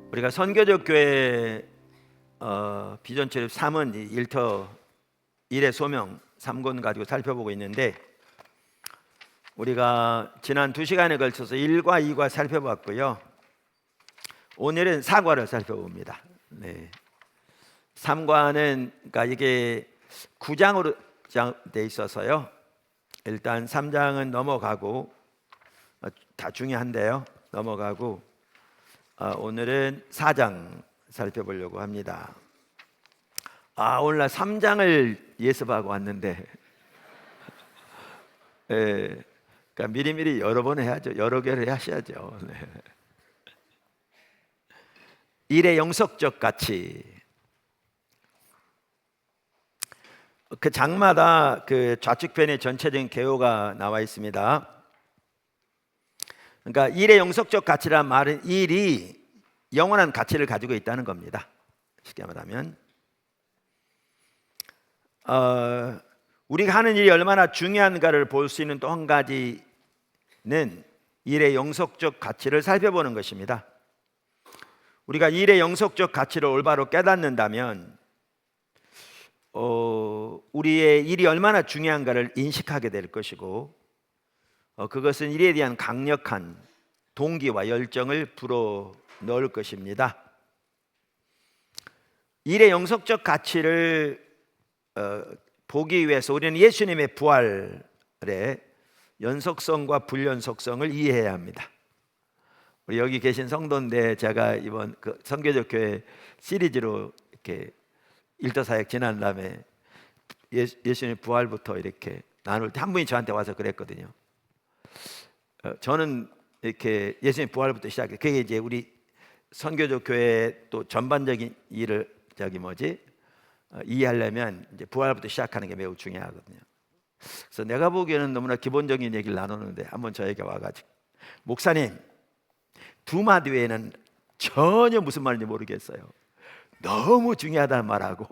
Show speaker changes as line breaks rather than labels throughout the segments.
우리가 선교적 교회 비전 체립 3은 일터 1의 소명 3권 가지고 살펴보고 있는데, 우리가 지난 2시간에 걸쳐서 1과 2과 살펴봤고요. 오늘은 4과를 살펴봅니다. 3과는 그러니까 이게 9장으로 돼 있어서요. 일단 3장은 넘어가고, 다 중요한데요. 넘어가고 오늘은 4장 살펴보려고 합니다. 오늘 3장을 예습하고 왔는데 그러니까 미리미리 여러 번 해야죠. 여러 개를 하셔야죠. 일의 영속적 가치. 그 장마다 그 좌측편에 전체적인 개요가 나와 있습니다. 그러니까 일의 영속적 가치란 말은 일이 영원한 가치를 가지고 있다는 겁니다. 쉽게 말하면 우리가 하는 일이 얼마나 중요한가를 볼 수 있는 또 한 가지는 일의 영속적 가치를 살펴보는 것입니다. 우리가 일의 영속적 가치를 올바로 깨닫는다면 우리의 일이 얼마나 중요한가를 인식하게 될 것이고, 그것은 일에 대한 강력한 동기와 열정을 불어넣을 것입니다. 일의 영속적 가치를 보기 위해서 우리는 예수님의 부활의 연속성과 불연속성을 이해해야 합니다. 우리 여기 계신 성도인데, 제가 이번 그 선교적 교회 시리즈로 이렇게 일터사역 지난 다음에 예수님의 부활부터 이렇게 나눌 때 한 분이 저한테 와서 그랬거든요. 저는 이렇게 예수님의 부활부터 시작해. 그게 이제 우리 선교적 교회 또 전반적인 일을 이해하려면 이제 부활부터 시작하는 게 매우 중요하거든요. 그래서 내가 보기에는 너무나 기본적인 얘기를 나누는데, 한번 저에게 와가지고, 목사님, 두 마디 외에는 전혀 무슨 말인지 모르겠어요. 너무 중요하다는 말하고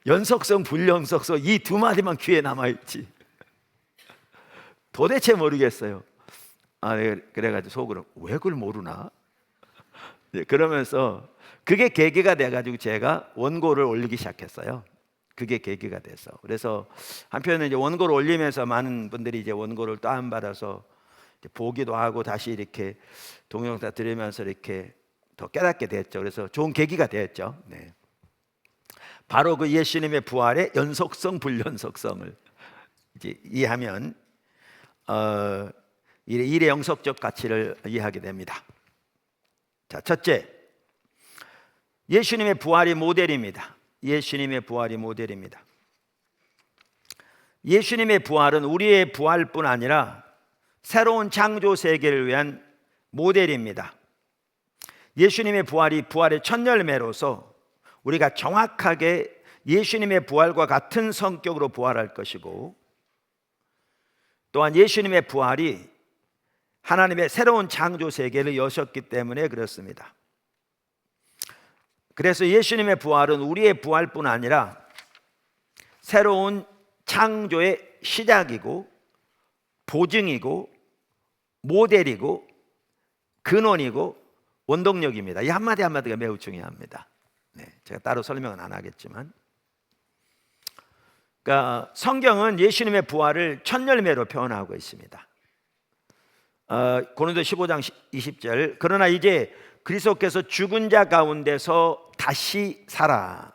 연속성, 불연속성 이 두 마디만 귀에 남아있지 도대체 모르겠어요. 그래가지고 속으로 왜 그걸 모르나? 그러면서 그게 계기가 돼가지고 제가 원고를 올리기 시작했어요. 그게 계기가 돼서. 그래서 한편은 이제 원고를 올리면서 많은 분들이 이제 원고를 다운받아서 보기도 하고 다시 이렇게 동영상 들으면서 이렇게 더 깨닫게 됐죠. 그래서 좋은 계기가 됐죠. 바로 그 예수님의 부활의 연속성, 불연속성을 이제 이해하면 일의 영속적 가치를 이해하게 됩니다. 자, 첫째, 예수님의 부활이 모델입니다. 예수님의 부활이 모델입니다. 예수님의 부활은 우리의 부활뿐 아니라 새로운 창조 세계를 위한 모델입니다. 예수님의 부활이 부활의 첫 열매로서 우리가 정확하게 예수님의 부활과 같은 성격으로 부활할 것이고, 또한 예수님의 부활이 하나님의 새로운 창조 세계를 여셨기 때문에 그렇습니다. 그래서 예수님의 부활은 우리의 부활뿐 아니라 새로운 창조의 시작이고 보증이고 모델이고 근원이고 원동력입니다. 이 한마디 한마디가 매우 중요합니다. 제가 따로 설명은 안 하겠지만, 그러니까 성경은 예수님의 부활을 첫 열매로 표현하고 있습니다. 고린도 15장 20절, 그러나 이제 그리스도께서 죽은 자 가운데서 다시 살아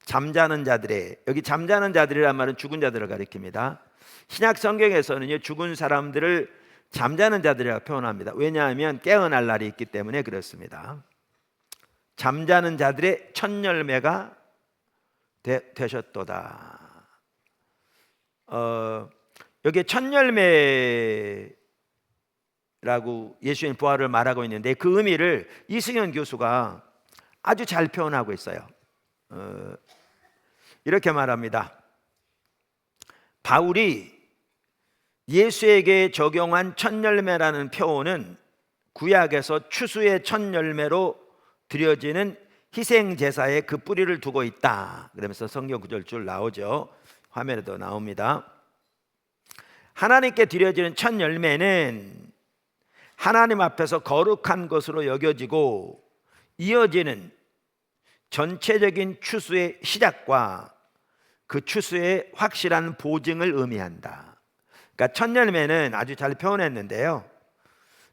잠자는 자들의, 여기 잠자는 자들이란 말은 죽은 자들을 가리킵니다. 신약 성경에서는요, 죽은 사람들을 잠자는 자들이라고 표현합니다. 왜냐하면 깨어날 날이 있기 때문에 그렇습니다. 잠자는 자들의 첫 열매가 되셨도다. 여기 첫 열매라고 예수님 부활을 말하고 있는데, 그 의미를 이승현 교수가 아주 잘 표현하고 있어요. 이렇게 말합니다. 바울이 예수에게 적용한 첫 열매라는 표현은 구약에서 추수의 첫 열매로 드려지는 희생 제사에 그 뿌리를 두고 있다. 그러면서 성경 구절 줄 나오죠. 화면에도 나옵니다. 하나님께 드려지는 첫 열매는 하나님 앞에서 거룩한 것으로 여겨지고 이어지는 전체적인 추수의 시작과 그 추수의 확실한 보증을 의미한다. 그러니까 첫 열매는 아주 잘 표현했는데요,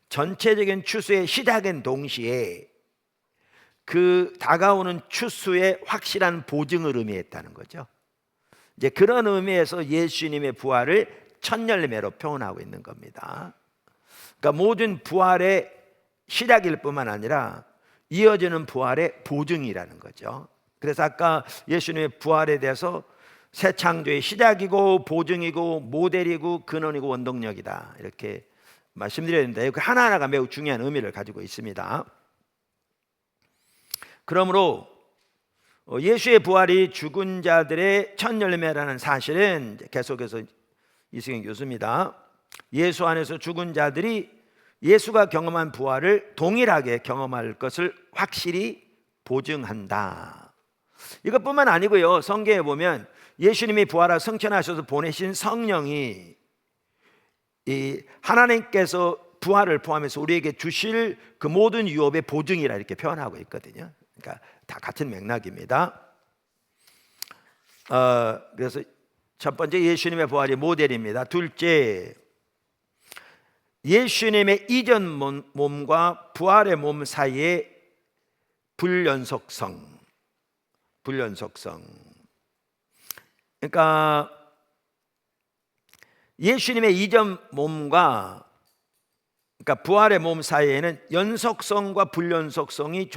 전체적인 추수의 시작인 동시에 그 다가오는 추수의 확실한 보증을 의미했다는 거죠. 이제 그런 의미에서 예수님의 부활을 첫 열매로 표현하고 있는 겁니다. 그러니까 모든 부활의 시작일 뿐만 아니라 이어지는 부활의 보증이라는 거죠. 그래서 아까 예수님의 부활에 대해서 새 창조의 시작이고 보증이고 모델이고 근원이고 원동력이다, 이렇게 말씀드렸는데 그 하나하나가 매우 중요한 의미를 가지고 있습니다. 그러므로 예수의 부활이 죽은 자들의 첫 열매라는 사실은 계속해서 이승영 교수입니다. 예수 안에서 죽은 자들이 예수가 경험한 부활을 동일하게 경험할 것을 확실히 보증한다. 이것뿐만 아니고요, 성경에 보면 예수님이 부활하고 승천하셔서 보내신 성령이 이 하나님께서 부활을 포함해서 우리에게 주실 그 모든 유업의 보증이라 이렇게 표현하고 있거든요. 그러니까 다 같은 맥락입니다. 그래서 첫 번째, 예수님의 부활이 모델입니다. 둘째, 예수님의 이전 몸과 부활의 몸 사이의 불연속성. 그러니까 예수님의 이전 몸과 그러니까 부활의 몸 사이에는 연속성과 불연속성이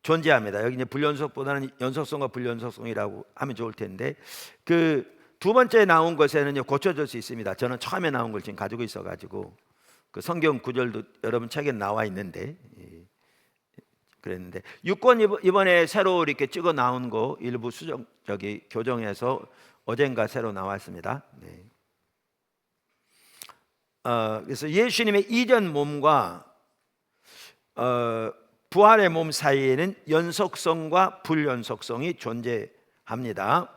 존재합니다. 여기 이제 불연속보다는 연속성과 불연속성이라고 하면 좋을 텐데, 그 두 번째 나온 것에는 고쳐질 수 있습니다. 저는 처음에 나온 걸 지금 가지고 있어가지고 그 성경 구절도 여러분 책에 나와 있는데 그랬는데 6권 이번에 새로 이렇게 찍어 나온 거 일부 교정해서 어젠가 새로 나왔습니다. 네. 그래서 예수님의 이전 몸과 부활의 몸 사이에는 연속성과 불연속성이 존재합니다.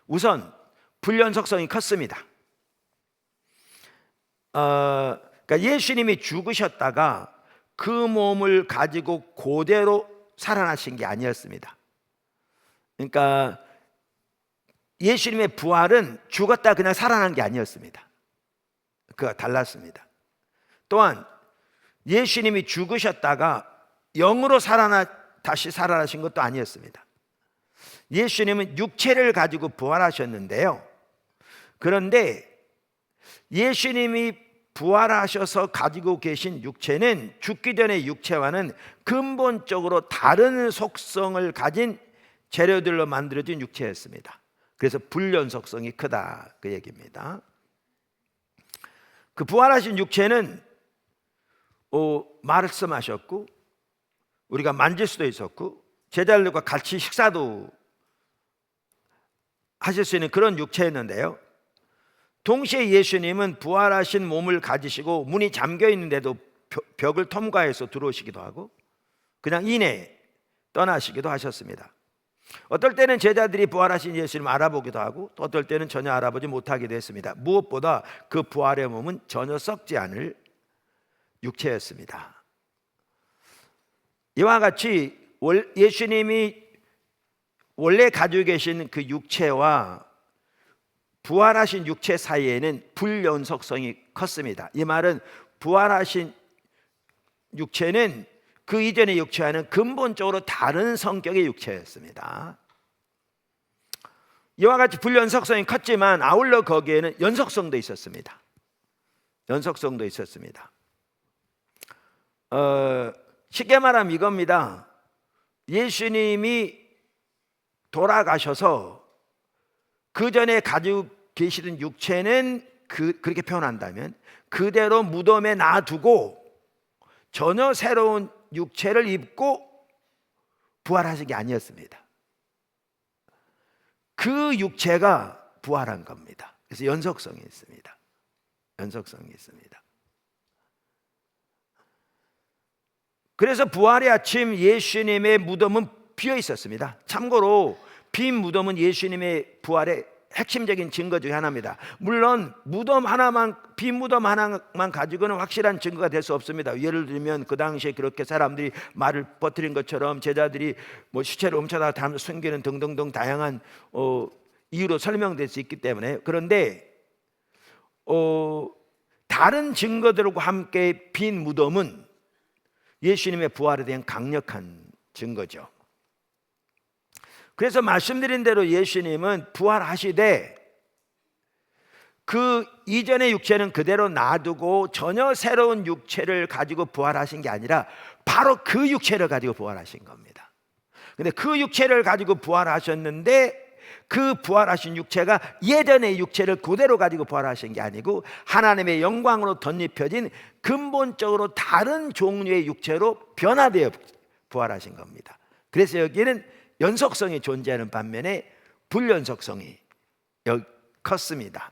우선 불연속성이 컸습니다. 그러니까 예수님이 죽으셨다가 그 몸을 가지고 그대로 살아나신 게 아니었습니다. 그러니까 예수님의 부활은 죽었다 그냥 살아난 게 아니었습니다. 그가 달랐습니다. 또한 예수님이 죽으셨다가 영으로 다시 살아나신 것도 아니었습니다. 예수님은 육체를 가지고 부활하셨는데요, 그런데 예수님이 부활하셔서 가지고 계신 육체는 죽기 전의 육체와는 근본적으로 다른 속성을 가진 재료들로 만들어진 육체였습니다. 그래서 불연속성이 크다, 그 얘기입니다. 그 부활하신 육체는 말씀하셨고 우리가 만질 수도 있었고 제자들과 같이 식사도 하실 수 있는 그런 육체였는데요, 동시에 예수님은 부활하신 몸을 가지시고 문이 잠겨 있는데도 벽을 통과해서 들어오시기도 하고 그냥 이내 떠나시기도 하셨습니다. 어떨 때는 제자들이 부활하신 예수님을 알아보기도 하고 또 어떨 때는 전혀 알아보지 못하기도 했습니다. 무엇보다 그 부활의 몸은 전혀 썩지 않을 육체였습니다. 이와 같이 예수님이 원래 가지고 계신 그 육체와 부활하신 육체 사이에는 불연속성이 컸습니다. 이 말은 부활하신 육체는 그 이전의 육체와는 근본적으로 다른 성격의 육체였습니다. 이와 같이 불연속성이 컸지만 아울러 거기에는 연속성도 있었습니다. 쉽게 말하면 이겁니다. 예수님이 돌아가셔서 그 전에 가지고 계시던 육체는 그렇게 표현한다면 그대로 무덤에 놔두고 전혀 새로운 육체를 입고 부활하신 게 아니었습니다. 그 육체가 부활한 겁니다. 그래서 연속성이 있습니다. 그래서 부활의 아침 예수님의 무덤은 비어 있었습니다. 참고로 빈 무덤은 예수님의 부활의 핵심적인 증거 중에 하나입니다. 물론 무덤 하나만, 빈 무덤 하나만 가지고는 확실한 증거가 될 수 없습니다. 예를 들면 그 당시에 그렇게 사람들이 말을 퍼뜨린 것처럼 제자들이 뭐 시체를 훔쳐다가 다음 숨기는 등등등 다양한 이유로 설명될 수 있기 때문에. 그런데 다른 증거들과 함께 빈 무덤은 예수님의 부활에 대한 강력한 증거죠. 그래서 말씀드린 대로 예수님은 부활하시되 그 이전의 육체는 그대로 놔두고 전혀 새로운 육체를 가지고 부활하신 게 아니라 바로 그 육체를 가지고 부활하신 겁니다. 근데 그 육체를 가지고 부활하셨는데 그 부활하신 육체가 예전의 육체를 그대로 가지고 부활하신 게 아니고 하나님의 영광으로 덧입혀진 근본적으로 다른 종류의 육체로 변화되어 부활하신 겁니다. 그래서 여기는 연속성이 존재하는 반면에 불연속성이 컸습니다.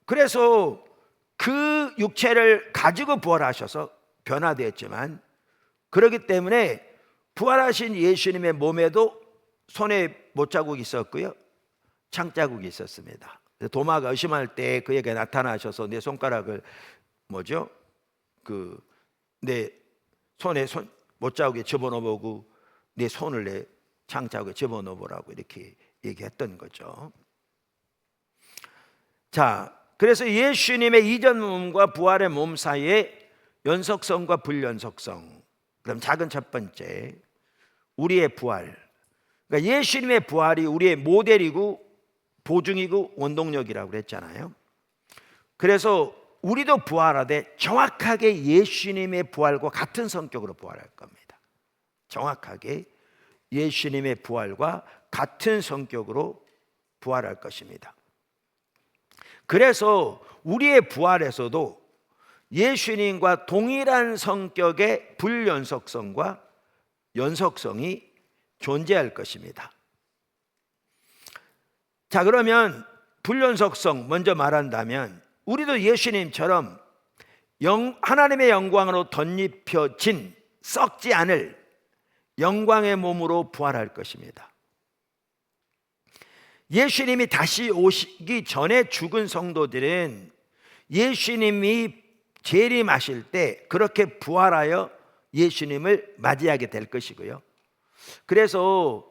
그래서 그 육체를 가지고 부활하셔서 변화되었지만, 그렇기 때문에 부활하신 예수님의 몸에도 손에 못자국이 있었고요, 창자국이 있었습니다. 도마가 의심할 때 그에게 나타나셔서 내 손가락을 내 손에 못자국에 집어넣어보고 내 손을 내 창자국에 집어넣어보라고 이렇게 얘기했던 거죠. 자, 그래서 예수님의 이전 몸과 부활의 몸 사이에 연속성과 불연속성, 그다음 작은 첫 번째 우리의 부활. 그러니까 예수님의 부활이 우리의 모델이고 보증이고 원동력이라고 그랬잖아요. 그래서 우리도 부활하되 정확하게 예수님의 부활과 같은 성격으로 부활할 겁니다. 정확하게 예수님의 부활과 같은 성격으로 부활할 것입니다. 그래서 우리의 부활에서도 예수님과 동일한 성격의 불연속성과 연속성이 존재할 것입니다. 자, 그러면 불연속성 먼저 말한다면 우리도 예수님처럼 하나님의 영광으로 덧입혀진 썩지 않을 영광의 몸으로 부활할 것입니다. 예수님이 다시 오시기 전에 죽은 성도들은 예수님이 재림하실 때 그렇게 부활하여 예수님을 맞이하게 될 것이고요. 그래서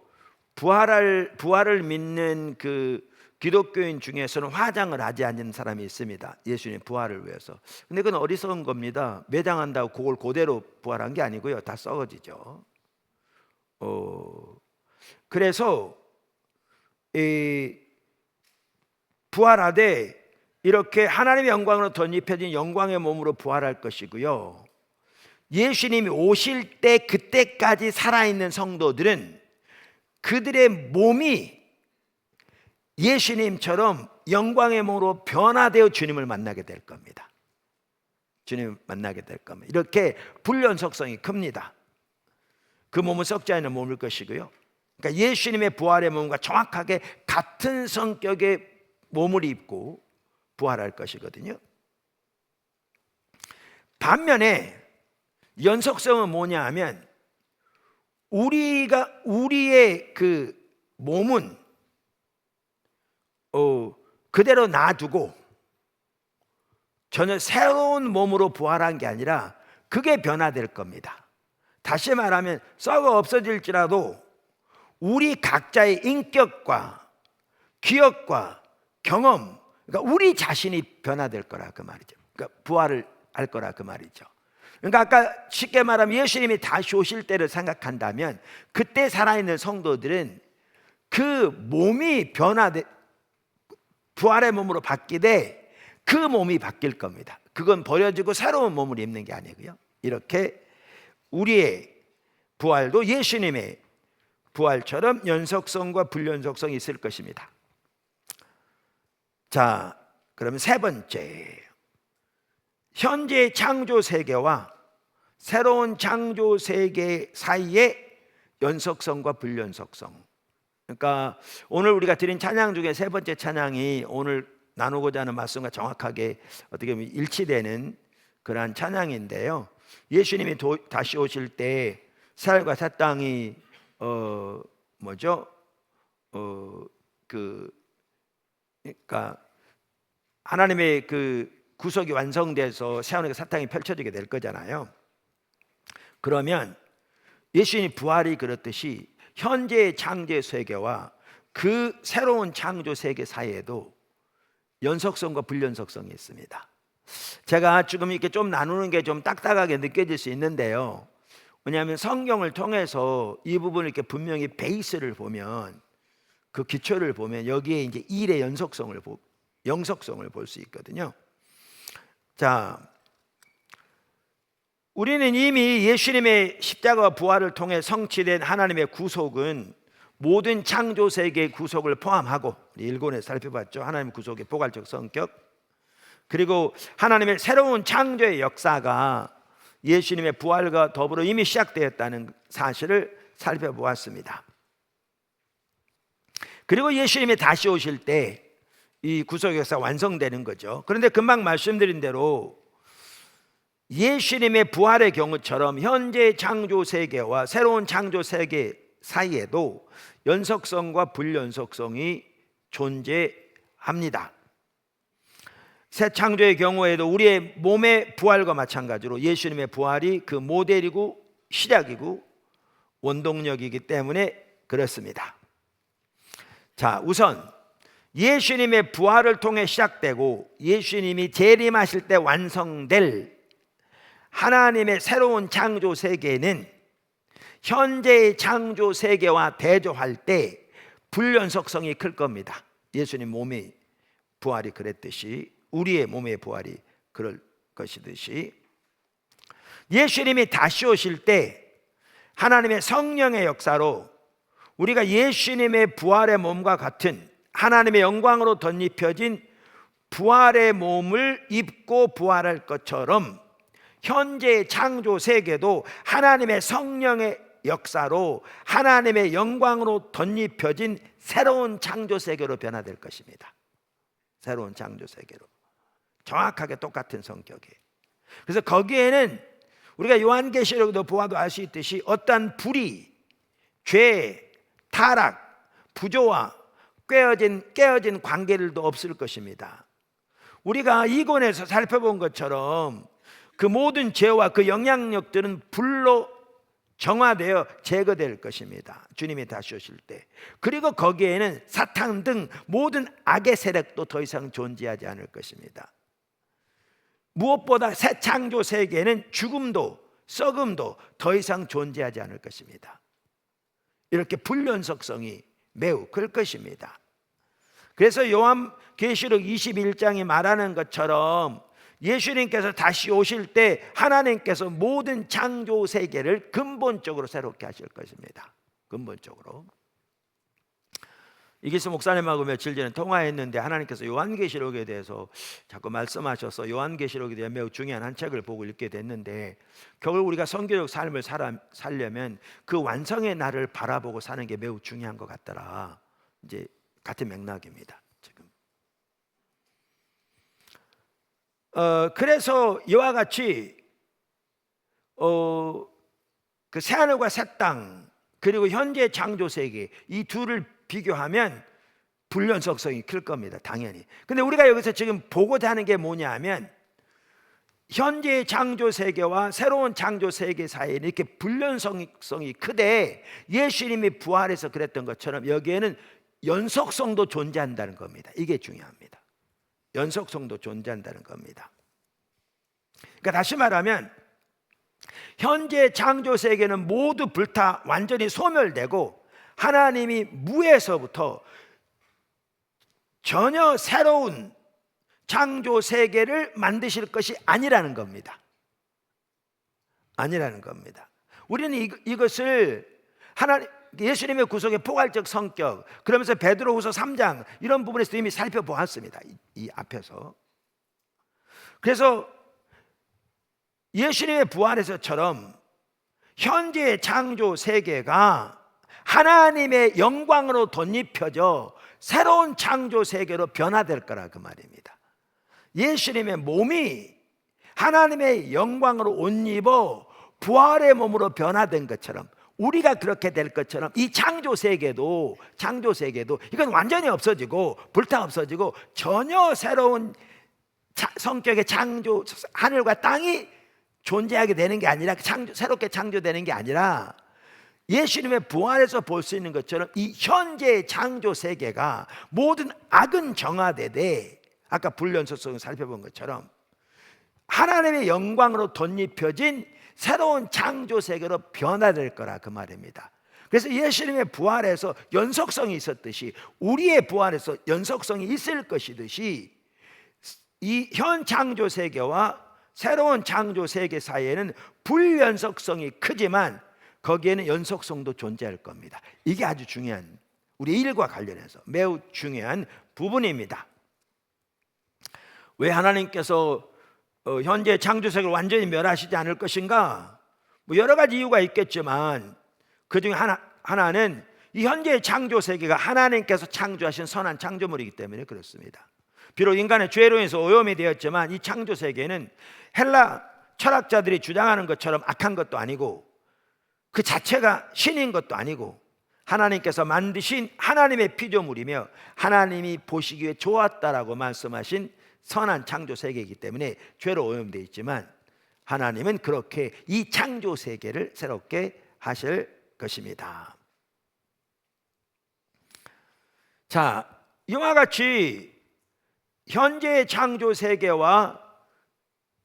부활을 믿는 그 기독교인 중에서는 화장을 하지 않는 사람이 있습니다. 예수님 부활을 위해서. 근데 그건 어리석은 겁니다. 매장한다고 그걸 그대로 부활한 게 아니고요, 다 썩어지죠. 그래서 부활하되 이렇게 하나님의 영광으로 덧입혀진 영광의 몸으로 부활할 것이고요. 예수님이 오실 때 그때까지 살아있는 성도들은 그들의 몸이 예수님처럼 영광의 몸으로 변화되어 주님을 만나게 될 겁니다. 주님을 만나게 될 겁니다. 이렇게 불연속성이 큽니다. 그 몸은 썩지 않는 몸일 것이고요. 그러니까 예수님의 부활의 몸과 정확하게 같은 성격의 몸을 입고 부활할 것이거든요. 반면에 연속성은 뭐냐 하면 우리의 그 몸은 그대로 놔두고 전혀 새로운 몸으로 부활한 게 아니라 그게 변화될 겁니다. 다시 말하면 썩어 없어질지라도 우리 각자의 인격과 기억과 경험, 그러니까 우리 자신이 변화될 거라 그 말이죠. 그러니까 부활을 할 거라 그 말이죠. 그러니까 아까 쉽게 말하면 예수님이 다시 오실 때를 생각한다면 그때 살아있는 성도들은 그 몸이 부활의 몸으로 바뀌되 그 몸이 바뀔 겁니다. 그건 버려지고 새로운 몸을 입는 게 아니고요. 이렇게 우리의 부활도 예수님의 부활처럼 연속성과 불연속성이 있을 것입니다. 자, 그러면 세 번째, 현재 창조 세계와 새로운 창조 세계 사이의 연속성과 불연속성. 그러니까 오늘 우리가 드린 찬양 중에 세 번째 찬양이 오늘 나누고자 하는 말씀과 정확하게 어떻게 보면 일치되는 그러한 찬양인데요. 예수님이 다시 오실 때 새하늘과 새 땅이 뭐죠? 그러니까 하나님의 그 구속이 완성돼서 새하늘과 새 땅이 펼쳐지게 될 거잖아요. 그러면 예수님이 부활이 그렇듯이 현재의 창조 세계와 그 새로운 창조 세계 사이에도 연속성과 불연속성이 있습니다. 제가 지금 이렇게 좀 나누는 게 좀 딱딱하게 느껴질 수 있는데요. 왜냐하면 성경을 통해서 이 부분을 이렇게 분명히 베이스를 보면, 그 기초를 보면 여기에 이제 일의 영속성을 볼 수 있거든요. 자, 우리는 이미 예수님의 십자가와 부활을 통해 성취된 하나님의 구속은 모든 창조 세계의 구속을 포함하고, 일권에서 살펴봤죠. 하나님의 구속의 포괄적 성격, 그리고 하나님의 새로운 창조의 역사가 예수님의 부활과 더불어 이미 시작되었다는 사실을 살펴보았습니다. 그리고 예수님이 다시 오실 때 이 구속의 역사가 완성되는 거죠. 그런데 금방 말씀드린 대로 예수님의 부활의 경우처럼 현재 창조 세계와 새로운 창조 세계 사이에도 연속성과 불연속성이 존재합니다. 새 창조의 경우에도 우리의 몸의 부활과 마찬가지로 예수님의 부활이 그 모델이고 시작이고 원동력이기 때문에 그렇습니다. 자, 우선 예수님의 부활을 통해 시작되고 예수님이 재림하실 때 완성될 하나님의 새로운 창조 세계는 현재의 창조 세계와 대조할 때 불연속성이 클 겁니다. 예수님 몸의 부활이 그랬듯이 우리의 몸의 부활이 그럴 것이듯이, 예수님이 다시 오실 때 하나님의 성령의 역사로 우리가 예수님의 부활의 몸과 같은 하나님의 영광으로 덧입혀진 부활의 몸을 입고 부활할 것처럼 현재의 창조 세계도 하나님의 성령의 역사로 하나님의 영광으로 덧입혀진 새로운 창조 세계로 변화될 것입니다. 새로운 창조 세계로, 정확하게 똑같은 성격이에요. 그래서 거기에는 우리가 요한계시록도 보아도 알 수 있듯이 어떠한 불의, 죄, 타락, 부조와 깨어진 관계들도 없을 것입니다. 우리가 이권에서 살펴본 것처럼 그 모든 죄와 그 영향력들은 불로 정화되어 제거될 것입니다. 주님이 다시 오실 때. 그리고 거기에는 사탄 등 모든 악의 세력도 더 이상 존재하지 않을 것입니다. 무엇보다 새 창조 세계에는 죽음도 썩음도 더 이상 존재하지 않을 것입니다. 이렇게 불연속성이 매우 클 것입니다. 그래서 요한계시록 21장이 말하는 것처럼 예수님께서 다시 오실 때 하나님께서 모든 창조 세계를 근본적으로 새롭게 하실 것입니다. 근본적으로. 이기수 목사님하고 며칠 전에 통화했는데 하나님께서 요한계시록에 대해서 자꾸 말씀하셔서 요한계시록에 대한 매우 중요한 한 책을 보고 읽게 됐는데, 결국 우리가 성교적 삶을 살려면 그 완성의 날을 바라보고 사는 게 매우 중요한 것 같더라. 이제 같은 맥락입니다. 지금. 그래서 이와 같이 그 새하늘과 새 땅 그리고 현재 창조 세계, 이 둘을 비교하면 불연속성이 클 겁니다. 당연히. 근데 우리가 여기서 지금 보고자 하는 게 뭐냐면, 현재의 창조 세계와 새로운 창조 세계 사이에 이렇게 불연속성이 크되 예수님이 부활해서 그랬던 것처럼 여기에는 연속성도 존재한다는 겁니다. 이게 중요합니다. 연속성도 존재한다는 겁니다. 그러니까 다시 말하면 현재 창조 세계는 모두 불타 완전히 소멸되고 하나님이 무에서부터 전혀 새로운 창조 세계를 만드실 것이 아니라는 겁니다. 아니라는 겁니다. 우리는 이것을 예수님의 구속의 포괄적 성격, 그러면서 베드로후서 3장 이런 부분에서 이미 살펴보았습니다. 이 앞에서. 그래서 예수님의 부활에서처럼 현재의 창조 세계가 하나님의 영광으로 덧입혀져 새로운 창조 세계로 변화될 거라 그 말입니다. 예수님의 몸이 하나님의 영광으로 옷 입어 부활의 몸으로 변화된 것처럼 우리가 그렇게 될 것처럼 이 창조 세계도 이건 완전히 없어지고 불타 없어지고 전혀 새로운 성격의 창조, 하늘과 땅이 존재하게 되는 게 아니라 새롭게 창조되는 게 아니라 예수님의 부활에서 볼 수 있는 것처럼 이 현재의 창조 세계가 모든 악은 정화되되, 아까 불연속성을 살펴본 것처럼 하나님의 영광으로 덧입혀진 새로운 창조 세계로 변화될 거라, 그 말입니다. 그래서 예수님의 부활에서 연속성이 있었듯이 우리의 부활에서 연속성이 있을 것이듯이 이 현 창조 세계와 새로운 창조 세계 사이에는 불연속성이 크지만 거기에는 연속성도 존재할 겁니다. 이게 아주 중요한, 우리 일과 관련해서 매우 중요한 부분입니다. 왜 하나님께서 현재 창조 세계를 완전히 멸하시지 않을 것인가? 뭐 여러 가지 이유가 있겠지만 그 중에 하나는 이 현재의 창조 세계가 하나님께서 창조하신 선한 창조물이기 때문에 그렇습니다. 비록 인간의 죄로 인해서 오염이 되었지만 이 창조 세계는 헬라 철학자들이 주장하는 것처럼 악한 것도 아니고 그 자체가 신인 것도 아니고 하나님께서 만드신 하나님의 피조물이며 하나님이 보시기에 좋았다라고 말씀하신 선한 창조 세계이기 때문에 죄로 오염되어 있지만 하나님은 그렇게 이 창조 세계를 새롭게 하실 것입니다. 자, 이와 같이 현재의 창조 세계와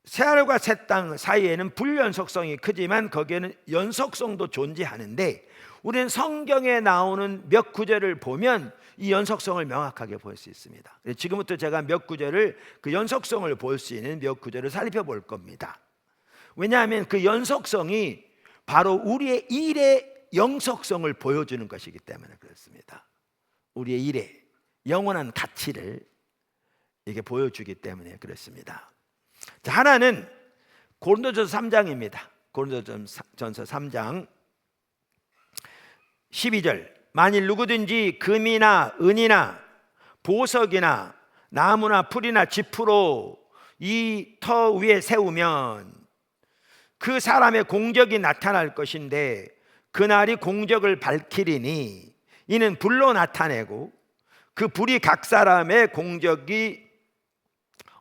새하늘과 새 땅 사이에는 불연속성이 크지만 거기에는 연속성도 존재하는데 우리는 성경에 나오는 몇 구절을 보면 이 연속성을 명확하게 볼 수 있습니다. 지금부터 제가 몇 구절을, 그 연속성을 볼 수 있는 몇 구절을 살펴볼 겁니다. 왜냐하면 그 연속성이 바로 우리의 일의 영속성을 보여주는 것이기 때문에 그렇습니다. 우리의 일의 영원한 가치를 이게 보여주기 때문에 그렇습니다. 자, 하나는 고린도전서 3장입니다. 고린도전서 3장 12절. 만일 누구든지 금이나 은이나 보석이나 나무나 풀이나 지푸로 이 터 위에 세우면 그 사람의 공적이 나타날 것인데 그날이 공적을 밝히리니 이는 불로 나타내고 그 불이 각 사람의 공적이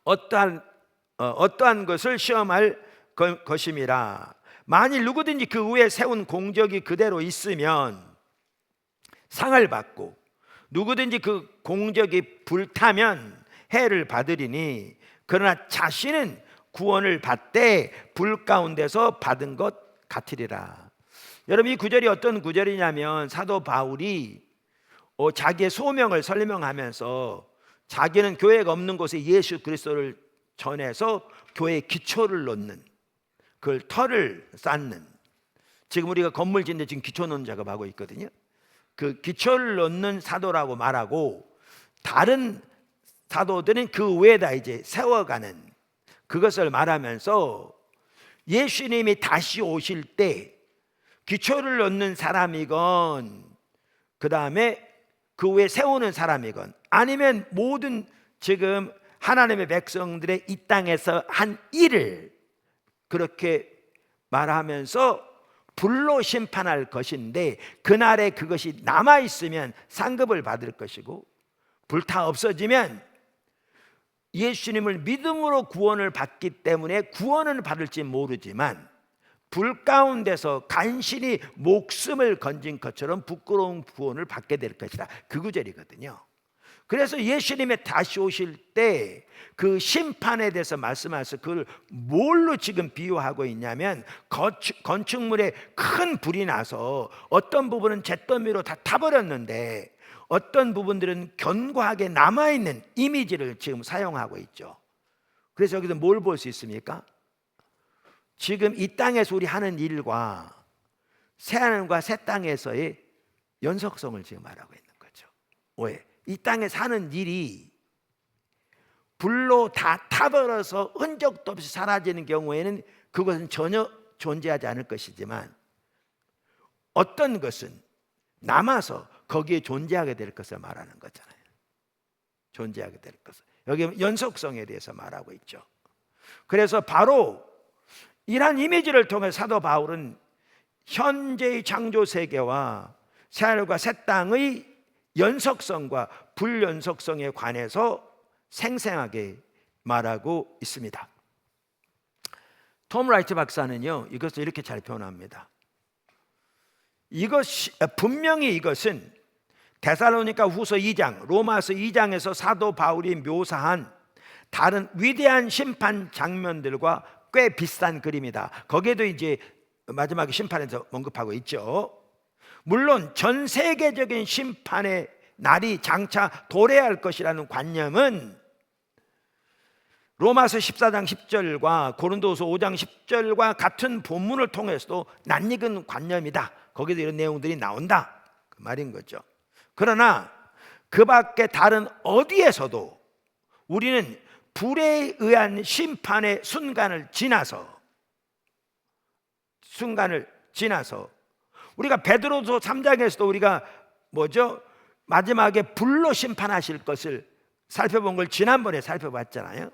어떠한 것을 시험할 것임이라. 만일 누구든지 그 위에 세운 공적이 그대로 있으면 상을 받고 누구든지 그 공적이 불타면 해를 받으리니 그러나 자신은 구원을 받되 불 가운데서 받은 것 같으리라. 여러분, 이 구절이 어떤 구절이냐면 사도 바울이 자기의 소명을 설명하면서 자기는 교회가 없는 곳에 예수 그리스도를 전해서 교회의 기초를 놓는, 그걸 터를 쌓는, 지금 우리가 건물 짓는데 지금 기초 놓는 작업하고 있거든요. 그 기초를 놓는 사도라고 말하고 다른 사도들은 그 위에다 이제 세워가는 그것을 말하면서 예수님이 다시 오실 때 기초를 놓는 사람이건 그 다음에 그 위에 세우는 사람이건 아니면 모든 지금 하나님의 백성들의 이 땅에서 한 일을 그렇게 말하면서 불로 심판할 것인데 그날에 그것이 남아있으면 상급을 받을 것이고 불타 없어지면 예수님을 믿음으로 구원을 받기 때문에 구원을 받을지 모르지만 불 가운데서 간신히 목숨을 건진 것처럼 부끄러운 구원을 받게 될 것이다. 그 구절이거든요. 그래서 예수님의 다시 오실 때 그 심판에 대해서 말씀하셔서 그걸 뭘로 지금 비유하고 있냐면 건축물에 큰 불이 나서 어떤 부분은 잿더미로 다 타버렸는데 어떤 부분들은 견고하게 남아있는 이미지를 지금 사용하고 있죠. 그래서 여기서 뭘 볼 수 있습니까? 지금 이 땅에서 우리 하는 일과 새하늘과 새 땅에서의 연속성을 지금 말하고 있는 거죠. 왜? 이 땅에 사는 일이 불로 다 타버려서 흔적도 없이 사라지는 경우에는 그것은 전혀 존재하지 않을 것이지만 어떤 것은 남아서 거기에 존재하게 될 것을 말하는 거잖아요. 존재하게 될 것을. 여기 연속성에 대해서 말하고 있죠. 그래서 바로 이러한 이미지를 통해 사도 바울은 현재의 창조 세계와 새하늘과 새 땅의 연속성과 불연속성에 관해서 생생하게 말하고 있습니다. 톰 라이트 박사는요, 이것을 이렇게 잘 표현합니다. 분명히 이것은 데살로니가 후서 2장, 로마서 2장에서 사도 바울이 묘사한 다른 위대한 심판 장면들과 꽤 비슷한 그림이다. 거기에도 이제 마지막에 심판에서 언급하고 있죠. 물론 전 세계적인 심판의 날이 장차 도래할 것이라는 관념은 로마서 14장 10절과 고린도서 5장 10절과 같은 본문을 통해서도 낯익은 관념이다. 거기도 이런 내용들이 나온다, 그 말인 거죠. 그러나 그 밖에 다른 어디에서도 우리는 불에 의한 심판의 순간을 지나서 우리가 베드로서 3장에서도 우리가 마지막에 불로 심판하실 것을 살펴본 걸 지난번에 살펴봤잖아요.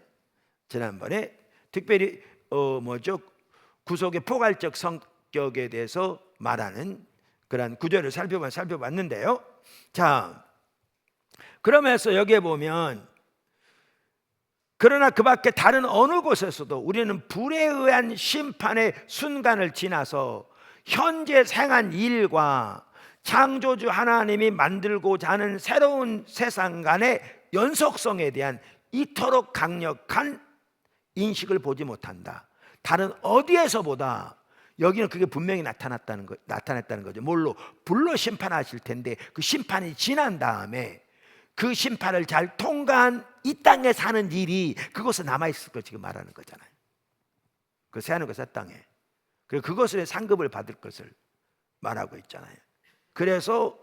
지난번에 특별히 구속의 포괄적 성격에 대해서 말하는 그런 구절을 살펴봤는데요. 자, 그러면서 여기에 보면 그러나 그 밖에 다른 어느 곳에서도 우리는 불에 의한 심판의 순간을 지나서 현재 생한 일과 창조주 하나님이 만들고자 하는 새로운 세상 간의 연속성에 대한 이토록 강력한 인식을 보지 못한다. 다른 어디에서보다 여기는 그게 분명히 나타났다는 거죠. 뭘로? 불로 심판하실 텐데 그 심판이 지난 다음에 그 심판을 잘 통과한 이 땅에 사는 일이 그곳에 남아있을 거 지금 말하는 거잖아요. 그 새하늘과 새 땅에. 그리고 그것의 상급을 받을 것을 말하고 있잖아요. 그래서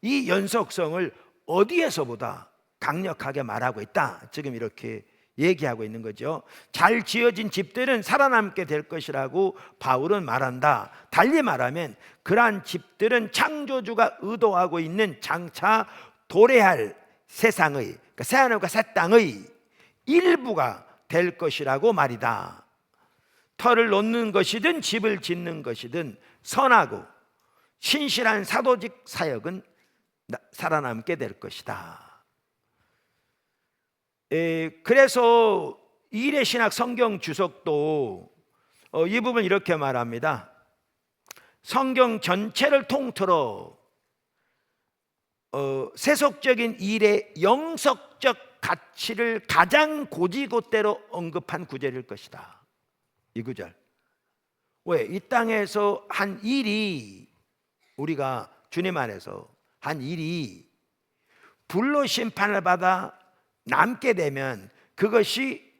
이 연속성을 어디에서보다 강력하게 말하고 있다, 지금 이렇게 얘기하고 있는 거죠. 잘 지어진 집들은 살아남게 될 것이라고 바울은 말한다. 달리 말하면 그러한 집들은 창조주가 의도하고 있는 장차 도래할 세상의, 그러니까 새하늘과 새 땅의 일부가 될 것이라고 말이다. 터를 놓는 것이든 집을 짓는 것이든 선하고 신실한 사도직 사역은 살아남게 될 것이다. 그래서 이레신학 성경 주석도 이 부분 이렇게 말합니다. 성경 전체를 통틀어 세속적인 일의 영속적 가치를 가장 고지곳대로 언급한 구절일 것이다. 이 구절. 왜? 이 땅에서 한 일이, 우리가 주님 안에서 한 일이 불로 심판을 받아 남게 되면 그것이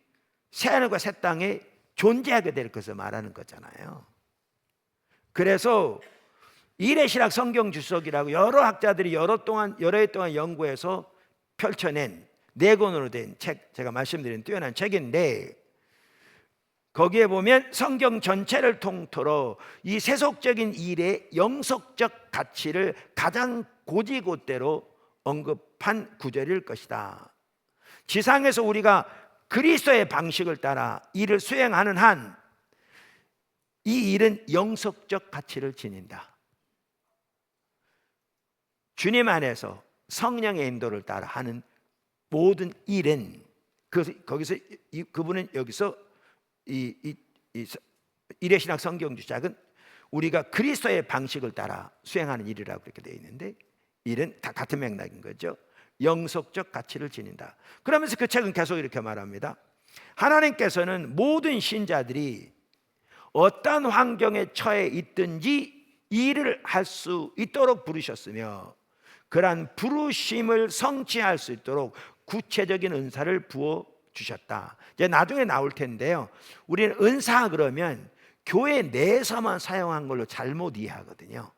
새하늘과 새 땅에 존재하게 될 것을 말하는 거잖아요. 그래서 이레신학 성경 주석이라고 여러 학자들이 여러 해 동안 연구해서 펼쳐낸 4권으로 된 책, 제가 말씀드린 뛰어난 책인데, 거기에 보면 성경 전체를 통틀어 이 세속적인 일의 영속적 가치를 가장 고지곳대로 언급한 구절일 것이다. 지상에서 우리가 그리스도의 방식을 따라 일을 수행하는 한 이 일은 영속적 가치를 지닌다. 주님 안에서 성령의 인도를 따라 하는 모든 일은 거기서 그분은 여기서 이레신학 성경 주작은 우리가 그리스도의 방식을 따라 수행하는 일이라고 그렇게 되어 있는데, 일은 다 같은 맥락인 거죠. 영속적 가치를 지닌다. 그러면서 그 책은 계속 이렇게 말합니다. 하나님께서는 모든 신자들이 어떤 환경에 처해 있든지 일을 할 수 있도록 부르셨으며 그러한 부르심을 성취할 수 있도록 구체적인 은사를 부어 주셨다. 이제 나중에 나올 텐데요, 우리는 은사 그러면 교회 내에서만 사용한 걸로 잘못 이해하거든요.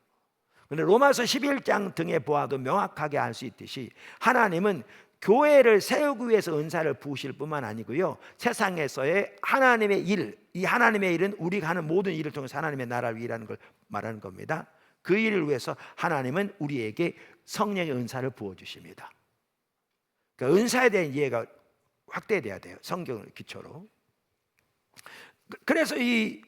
그런데 로마서 11장 등에 보아도 명확하게 알 수 있듯이 하나님은 교회를 세우기 위해서 은사를 부으실 뿐만 아니고요, 세상에서의 하나님의 일, 이 하나님의 일은 우리가 하는 모든 일을 통해서 하나님의 나라를 위하는 걸 말하는 겁니다. 그 일을 위해서 하나님은 우리에게 성령의 은사를 부어주십니다. 그러니까 은사에 대한 이해가 확대돼야 돼요, 성경을 기초로. 그래서 이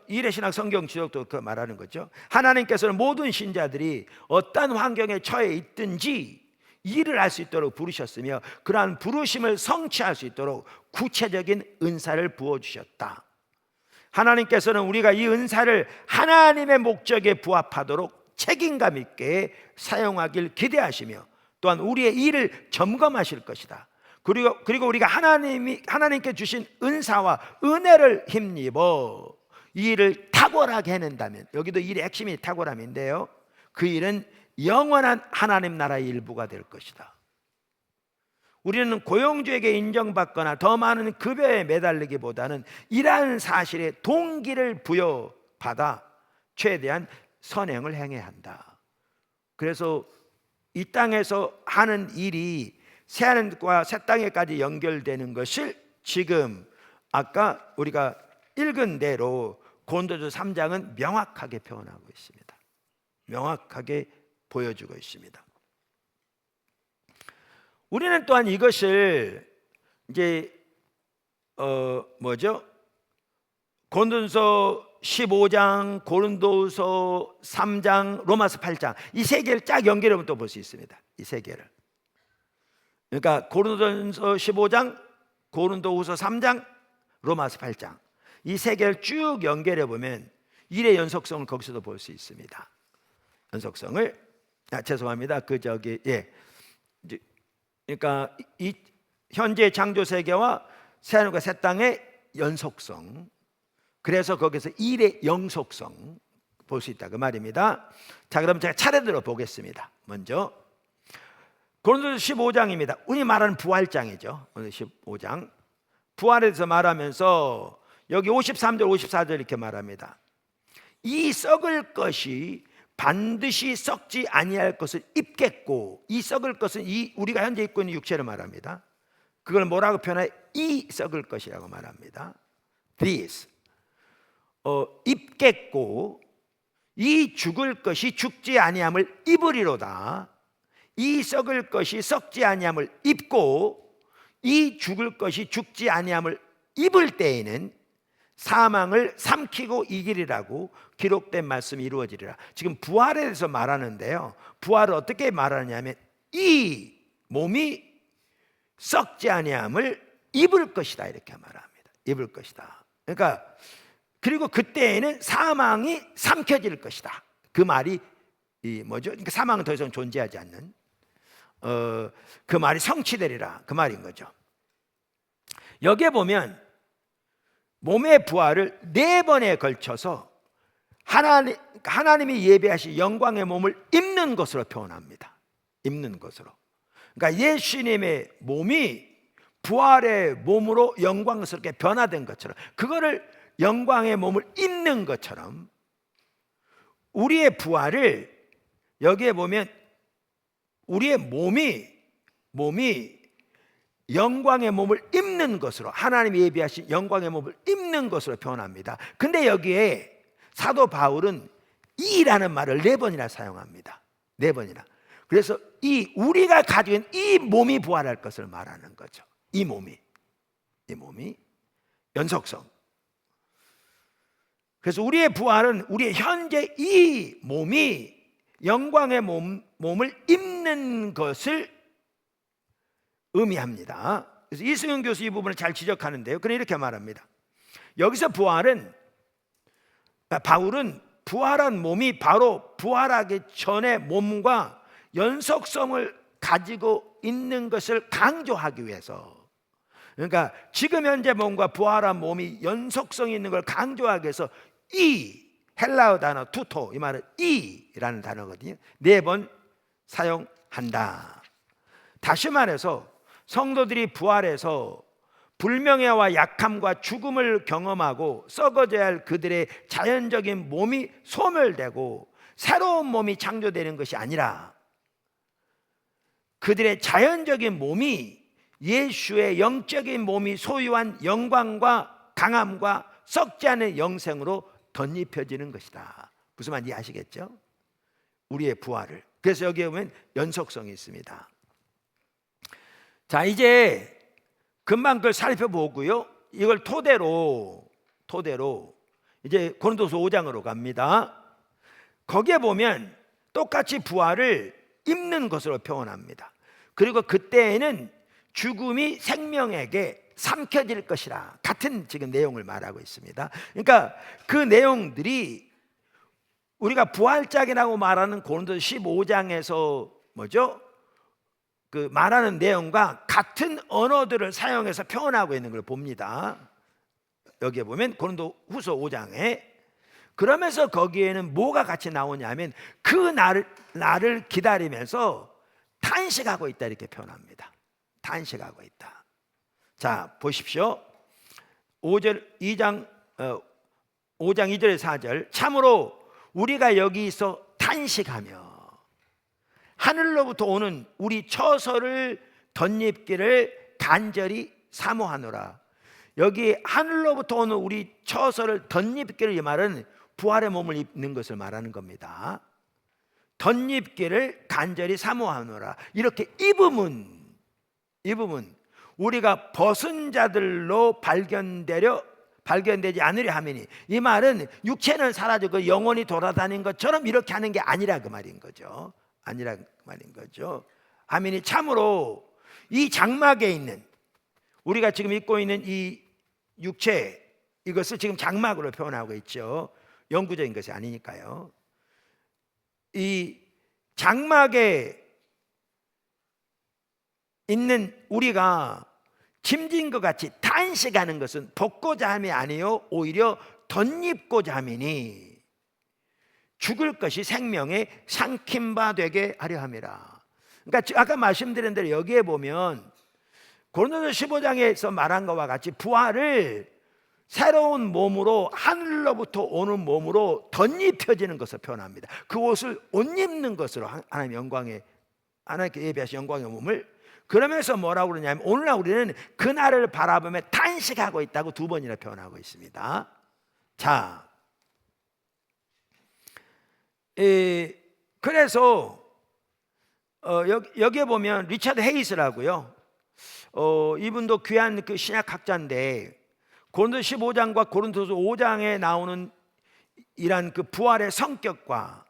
이레신학 성경 지적도 그 말하는 거죠. 하나님께서는 모든 신자들이 어떤 환경에 처해 있든지 일을 할 수 있도록 부르셨으며 그러한 부르심을 성취할 수 있도록 구체적인 은사를 부어주셨다. 하나님께서는 우리가 이 은사를 하나님의 목적에 부합하도록 책임감 있게 사용하길 기대하시며 또한 우리의 일을 점검하실 것이다. 그리고 우리가 하나님께 주신 은사와 은혜를 힘입어 이 일을 탁월하게 해낸다면, 여기도 일의 핵심이 탁월함인데요, 그 일은 영원한 하나님 나라의 일부가 될 것이다. 우리는 고용주에게 인정받거나 더 많은 급여에 매달리기보다는 이러한 사실에 동기를 부여받아 최대한 선행을 행해야 한다. 그래서 이 땅에서 하는 일이 새하늘과 새 땅에까지 연결되는 것을 지금 아까 우리가 읽은 대로 고린도서 3장은 명확하게 표현하고 있습니다. 명확하게 보여주고 있습니다. 우리는 또한 이것을 이제 고린도서 15장, 고린도서 3장, 로마서 8장 이 세 개를 쫙 연결하면 또 볼 수 있습니다. 이 세 개를. 그러니까 고린도서 15장, 고린도후서 3장, 로마서 8장 이 세 개를 쭉 연결해 보면 일의 연속성을 거기서도 볼 수 있습니다. 연속성을 죄송합니다. 그러니까 이 현재 창조 세계와 새하늘과 새 땅의 연속성, 그래서 거기서 일의 영속성 볼 수 있다 그 말입니다. 자, 그럼 제가 차례대로 보겠습니다. 먼저 고린도서 15장입니다. 우리 말하는 부활장이죠. 오늘 15장 부활에 대해서 말하면서 여기 53절 54절 이렇게 말합니다. 이 썩을 것이 반드시 썩지 아니할 것을 입겠고, 이 썩을 것은 이 우리가 현재 입고 있는 육체를 말합니다. 그걸 뭐라고 표현해? 이 썩을 것이라고 말합니다. This 입겠고 이 죽을 것이 죽지 아니함을 입으리로다. 이 썩을 것이 썩지 아니함을 입고 이 죽을 것이 죽지 아니함을 입을 때에는 사망을 삼키고 이기리라고 기록된 말씀이 이루어지리라. 지금 부활에 대해서 말하는데요, 부활을 어떻게 말하냐면 이 몸이 썩지 아니함을 입을 것이다 이렇게 말합니다. 입을 것이다. 그러니까 그리고 그때에는 사망이 삼켜질 것이다. 그 말이 그러니까 사망은 더 이상 존재하지 않는 그 말이 성취되리라 그 말인 거죠. 여기에 보면 몸의 부활을 4번에 걸쳐서 하나님이 예배하신 영광의 몸을 입는 것으로 표현합니다. 입는 것으로. 그러니까 예수님의 몸이 부활의 몸으로 영광스럽게 변화된 것처럼, 그거를 영광의 몸을 입는 것처럼 우리의 부활을 여기에 보면 우리의 몸이 영광의 몸을 입는 것으로, 하나님이 예비하신 영광의 몸을 입는 것으로 표현합니다. 근데 여기에 사도 바울은 이라는 말을 4번이나 사용합니다. 4번이나. 그래서 우리가 가지고 있는 이 몸이 부활할 것을 말하는 거죠. 이 몸이 연속성. 그래서 우리의 부활은 우리의 현재 이 몸이 영광의 몸을 입는 것을 의미합니다. 그래서 이승윤 교수 이 부분을 잘 지적하는데요, 그는 이렇게 말합니다. 여기서 바울은 부활한 몸이 바로 부활하기 전의 몸과 연속성을 가지고 있는 것을 강조하기 위해서, 그러니까 지금 현재 몸과 부활한 몸이 연속성이 있는 걸 강조하기 위해서 이 헬라어 단어 투토, 이 말은 이라는 단어거든요. 4번 사용한다. 다시 말해서 성도들이 부활해서 불명예와 약함과 죽음을 경험하고 썩어져야 할 그들의 자연적인 몸이 소멸되고 새로운 몸이 창조되는 것이 아니라 그들의 자연적인 몸이 예수의 영적인 몸이 소유한 영광과 강함과 썩지 않은 영생으로 덧입혀지는 것이다. 무슨 말인지 아시겠죠? 우리의 부활을. 그래서 여기에 보면 연속성이 있습니다. 자, 이제 금방 그걸 살펴보고요, 이걸 토대로 이제 고린도서 5장으로 갑니다. 거기에 보면 똑같이 부활을 입는 것으로 표현합니다. 그리고 그때에는 죽음이 생명에게 삼켜질 것이라, 같은 지금 내용을 말하고 있습니다. 그러니까 그 내용들이 우리가 부활짝이라고 말하는 고린도서 15장에서 뭐죠? 그 말하는 내용과 같은 언어들을 사용해서 표현하고 있는 걸 봅니다. 여기에 보면 고린도후서 5장에, 그러면서 거기에는 뭐가 같이 나오냐면 그 날을 기다리면서 탄식하고 있다, 이렇게 표현합니다. 탄식하고 있다. 자, 보십시오. 5장 2절 4절, 참으로 우리가 여기서 탄식하며 하늘로부터 오는 우리 처소를 덧입기를 간절히 사모하노라. 여기 하늘로부터 오는 우리 처소를 덧입기를, 이 말은 부활의 몸을 입는 것을 말하는 겁니다. 덧입기를 간절히 사모하노라. 이렇게 입으면 우리가 벗은 자들로 발견되지 않으려 함이니, 이 말은 육체는 사라지고 영혼이 돌아다닌 것처럼 이렇게 하는 게 아니라 그 말인 거죠. 아니라 그 말인 거죠. 아멘이. 참으로 이 장막에 있는, 우리가 지금 입고 있는 이 육체, 이것을 지금 장막으로 표현하고 있죠. 영구적인 것이 아니니까요. 이 장막에 있는 우리가 짐진 것 같이 탄식하는 것은 벗고자 함이 아니요 오히려 덧입고자 함이니, 죽을 것이 생명에 삼킴바 되게 하려 함이라. 그러니까 아까 말씀드린 대로 여기에 보면 고린도서 15장에서 말한 것과 같이 부활을 새로운 몸으로, 하늘로부터 오는 몸으로 덧입혀지는 것을 표현합니다. 그 옷을 옷 입는 것으로 하나님께 예비하신 영광의 몸을. 그러면서 뭐라고 그러냐면 오늘날 우리는 그날을 바라보며 탄식하고 있다고 2번이나 표현하고 있습니다. 자, 그래서 여기에 보면 리처드 헤이스라고요. 이분도 귀한 그 신약학자인데, 고린도서 15장과 고린도서 5장에 나오는 이란 그 부활의 성격과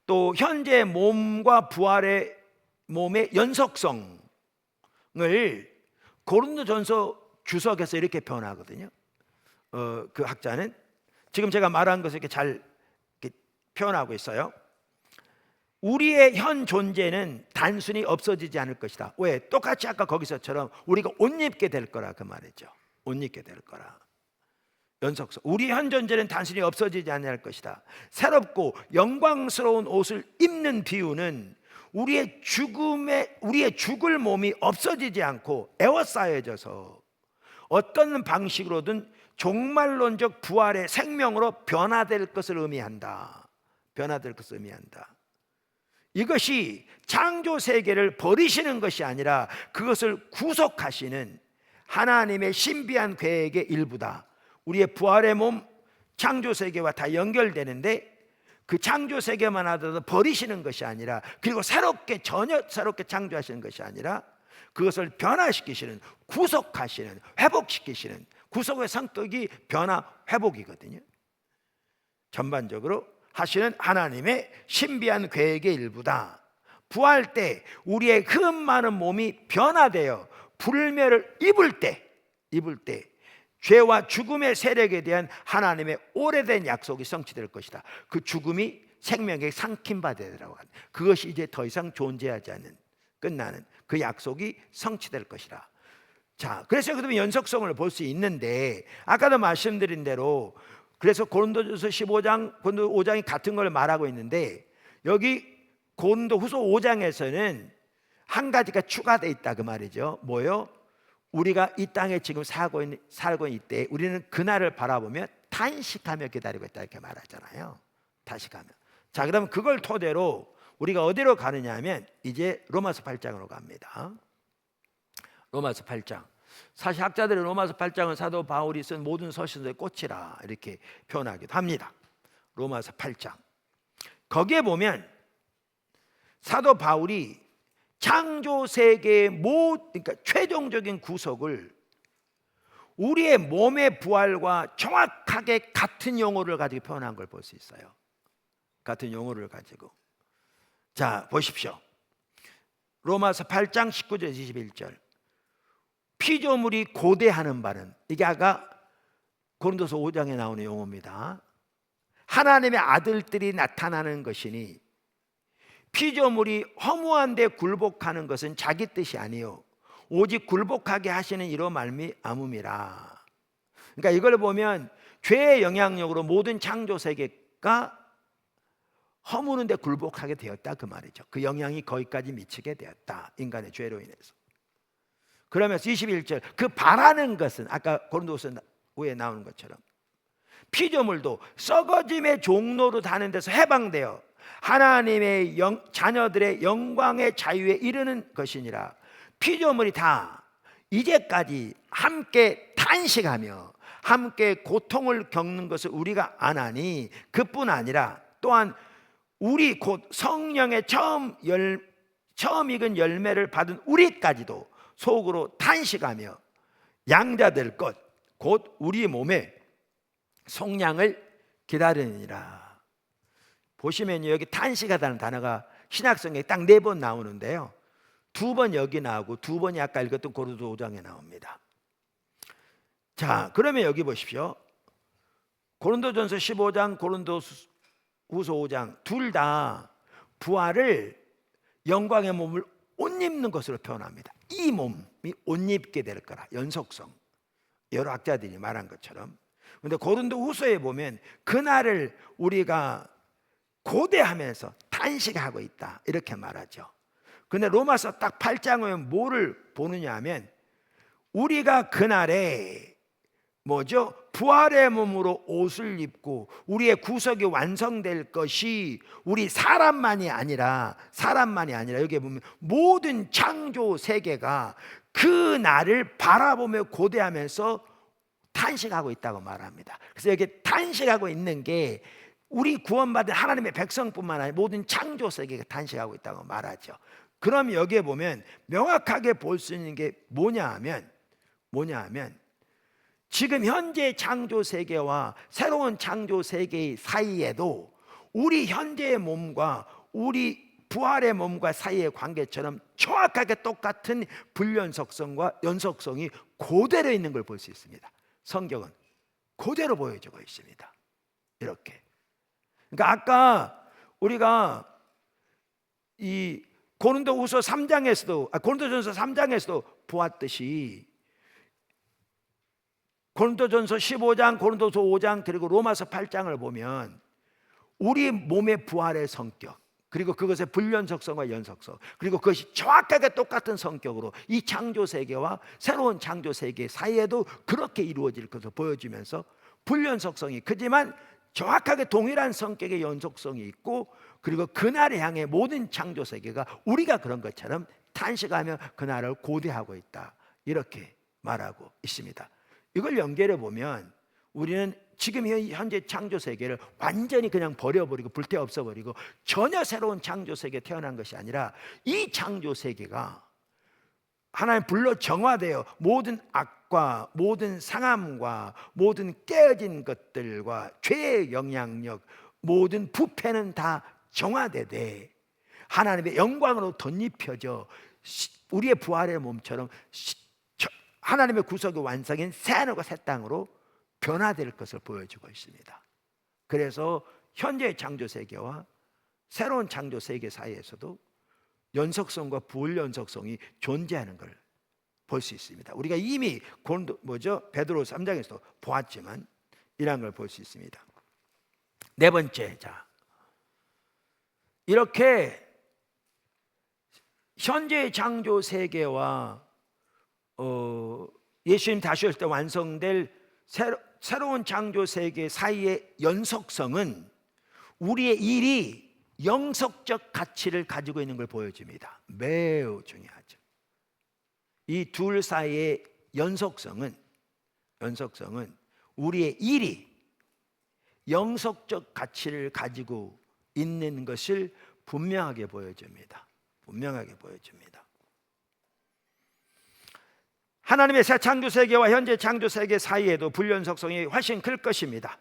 또 현재 몸과 부활의 몸의 연속성을 고린도전서 주석에서 이렇게 표현하거든요. 그 학자는 지금 제가 말한 것을 이렇게 잘 표현하고 있어요. 우리의 현 존재는 단순히 없어지지 않을 것이다. 왜? 똑같이 아까 거기서처럼 우리가 옷 입게 될 거라, 그 말이죠. 옷 입게 될 거라. 연속성. 우리 현 존재는 단순히 없어지지 않을 것이다. 새롭고 영광스러운 옷을 입는 비유는 우리의 죽을 몸이 없어지지 않고 에워싸여져서 어떤 방식으로든 종말론적 부활의 생명으로 변화될 것을 의미한다. 변화될 것을 의미한다. 이것이 창조 세계를 버리시는 것이 아니라 그것을 구속하시는 하나님의 신비한 계획의 일부다. 우리의 부활의 몸, 창조 세계와 다 연결되는데, 그 창조 세계만 하더라도 버리시는 것이 아니라, 그리고 전혀 새롭게 창조하시는 것이 아니라 그것을 변화시키시는, 구속하시는, 회복시키시는, 구속의 성격이 변화, 회복이거든요. 전반적으로 하시는 하나님의 신비한 계획의 일부다. 부활 때 우리의 흠 많은 몸이 변화되어 불멸을 입을 때 죄와 죽음의 세력에 대한 하나님의 오래된 약속이 성취될 것이다. 그 죽음이 생명에 삼킴받으라고 하는, 그것이 이제 더 이상 존재하지 않는, 끝나는 그 약속이 성취될 것이다. 자, 그래서 그러면 연속성을 볼 수 있는데, 아까도 말씀드린 대로 그래서 고린도전서 15장, 고린도 5장이 같은 걸 말하고 있는데, 여기 고린도후서 5장에서는 한 가지가 추가되어 있다, 그 말이죠. 뭐요? 우리가 이 땅에 지금 살고 있는 때 우리는 그날을 바라보며 탄식하며 기다리고 있다, 이렇게 말하잖아요. 탄식하며. 자, 그러면 그걸 토대로 우리가 어디로 가느냐 하면 이제 로마서 8장으로 갑니다. 로마서 8장. 사실 학자들은 로마서 8장은 사도 바울이 쓴 모든 서신서의 꽃이라 이렇게 표현하기도 합니다. 로마서 8장. 거기에 보면 사도 바울이 창조 세계의 그러니까 최종적인 구속을 우리의 몸의 부활과 정확하게 같은 용어를 가지고 표현한 걸 볼 수 있어요. 같은 용어를 가지고. 자, 보십시오. 로마서 8장 19절 21절. 피조물이 고대하는 바는, 이게 아까 고린도서 5장에 나오는 용어입니다. 하나님의 아들들이 나타나는 것이니 피조물이 허무한 데 굴복하는 것은 자기 뜻이 아니요 오직 굴복하게 하시는 이로 말미암음이라. 그러니까 이걸 보면 죄의 영향력으로 모든 창조 세계가 허무는 데 굴복하게 되었다, 그 말이죠. 그 영향이 거기까지 미치게 되었다, 인간의 죄로 인해서. 그러면서 21절, 그 바라는 것은 아까 고린도서 5에 나오는 것처럼 피조물도 썩어짐의 종로로 다는 데서 해방되어 하나님의 자녀들의 영광의 자유에 이르는 것이니라. 피조물이 다 이제까지 함께 탄식하며 함께 고통을 겪는 것을 우리가 아나니, 그뿐 아니라 또한 우리 곧 성령의 처음 익은 열매를 받은 우리까지도 속으로 탄식하며 양자될 것 곧 우리 몸에 속량을 기다리니라. 보시면요, 여기 탄식하다는 단어가 신약성에 딱 4번 나오는데요, 2번 여기 나오고 2번이 아까 읽었던 고린도 5장에 나옵니다. 자, 그러면 여기 보십시오. 고린도전서 15장, 고린도후서 5장 둘 다 부활을 영광의 몸을 옷 입는 것으로 표현합니다. 이 몸이 옷 입게 될 거라, 연속성. 여러 학자들이 말한 것처럼. 그런데 고린도후서에 보면 그날을 우리가 고대하면서 탄식하고 있다, 이렇게 말하죠. 근데 로마서 딱 8장에 뭐를 보느냐 하면 우리가 그날에 뭐죠? 부활의 몸으로 옷을 입고 우리의 구속이 완성될 것이 우리 사람만이 아니라 여기 보면 모든 창조 세계가 그 날을 바라보며 고대하면서 탄식하고 있다고 말합니다. 그래서 여기 탄식하고 있는 게 우리 구원받은 하나님의 백성뿐만 아니라 모든 창조 세계가 탄식하고 있다고 말하죠. 그럼 여기에 보면 명확하게 볼 수 있는 게 뭐냐 하면 지금 현재 창조 세계와 새로운 창조 세계 사이에도 우리 현재의 몸과 우리 부활의 몸과 사이의 관계처럼 정확하게 똑같은 불연속성과 연속성이 그대로 있는 걸 볼 수 있습니다. 성경은 그대로 보여주고 있습니다. 이렇게. 그러니까 아까 우리가 이 고린도전서 3장에서도 보았듯이 고린도전서 15장, 고린도서 5장, 그리고 로마서 8장을 보면 우리 몸의 부활의 성격, 그리고 그것의 불연속성과 연속성, 그리고 그것이 정확하게 똑같은 성격으로 이 창조 세계와 새로운 창조 세계 사이에도 그렇게 이루어질 것을 보여주면서 불연속성이 크지만 정확하게 동일한 성격의 연속성이 있고, 그리고 그날을 향해 모든 창조 세계가 우리가 그런 것처럼 탄식하며 그날을 고대하고 있다, 이렇게 말하고 있습니다. 이걸 연결해 보면 우리는 지금 현재 창조 세계를 완전히 그냥 버려버리고 불태 없어버리고 전혀 새로운 창조 세계에 태어난 것이 아니라 이 창조 세계가 하나님 불로 정화되어 모든 악과 모든 상함과 모든 깨어진 것들과 죄의 영향력, 모든 부패는 다 정화되되 하나님의 영광으로 덧입혀져 우리의 부활의 몸처럼 하나님의 구속의 완성인 새하늘과 새 땅으로 변화될 것을 보여주고 있습니다. 그래서 현재의 창조 세계와 새로운 창조 세계 사이에서도 연속성과 불연속성이 존재하는 걸 볼 수 있습니다. 우리가 이미 베드로 3장에서 보았지만 이런 걸 볼 수 있습니다. 네 번째, 자, 이렇게 현재의 창조 세계와 예수님 다시 오실 때 완성될 새로운 창조 세계 사이의 연속성은 우리의 일이 영속적 가치를 가지고 있는 걸 보여줍니다. 매우 중요하죠. 이 둘 사이의 연속성은 우리의 일이 영속적 가치를 가지고 있는 것을 분명하게 보여줍니다. 하나님의 새 창조 세계와 현재 창조 세계 사이에도 불연속성이 훨씬 클 것입니다.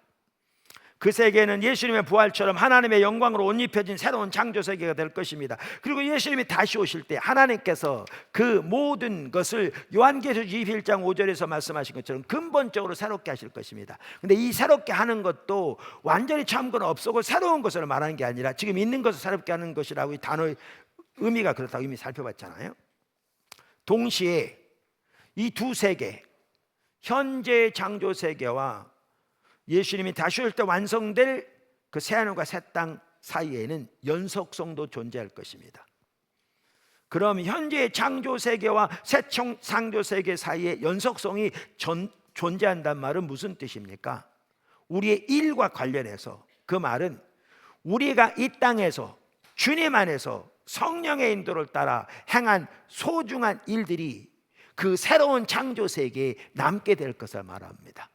그 세계는 예수님의 부활처럼 하나님의 영광으로 옷 입혀진 새로운 창조 세계가 될 것입니다. 그리고 예수님이 다시 오실 때 하나님께서 그 모든 것을 요한계시록 21장 5절에서 말씀하신 것처럼 근본적으로 새롭게 하실 것입니다. 근데 이 새롭게 하는 것도 완전히 처음 건 없애고 새로운 것을 말하는 게 아니라 지금 있는 것을 새롭게 하는 것이라고 이 단어의 의미가 그렇다고 이미 살펴봤잖아요. 동시에 이 두 세계, 현재 창조 세계와 예수님이 다시 올 때 완성될 그 새하늘과 새 땅 사이에는 연속성도 존재할 것입니다. 그럼 현재 창조 세계와 새 창조 세계 사이에 연속성이 존재한다는 말은 무슨 뜻입니까? 우리의 일과 관련해서 그 말은 우리가 이 땅에서 주님 안에서 성령의 인도를 따라 행한 소중한 일들이 그 새로운 창조 세계에 남게 될 것을 말합니다.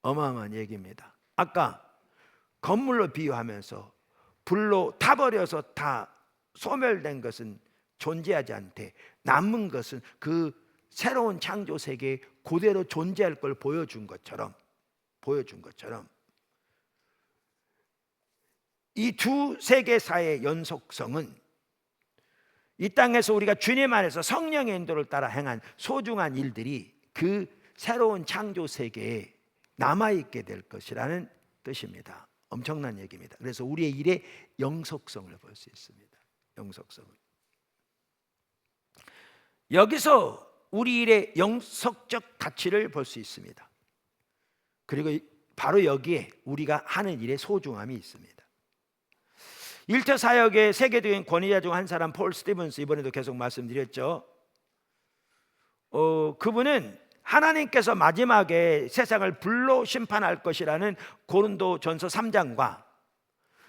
어마어마한 얘기입니다. 아까 건물로 비유하면서 불로 타버려서 다 소멸된 것은 존재하지 않되 남은 것은 그 새로운 창조 세계에 그대로 존재할 걸 보여준 것처럼 이 두 세계사의 연속성은 이 땅에서 우리가 주님 안에서 성령의 인도를 따라 행한 소중한 일들이 그 새로운 창조 세계에 남아있게 될 것이라는 뜻입니다. 엄청난 얘기입니다. 그래서 우리의 일의 영속성을 볼 수 있습니다. 영속성을. 여기서 우리 일의 영속적 가치를 볼 수 있습니다. 그리고 바로 여기에 우리가 하는 일의 소중함이 있습니다. 일터 사역의 세계적인 권위자 중 한 사람 폴 스티븐스, 이번에도 계속 말씀드렸죠. 그분은 하나님께서 마지막에 세상을 불로 심판할 것이라는 고린도전서 3장과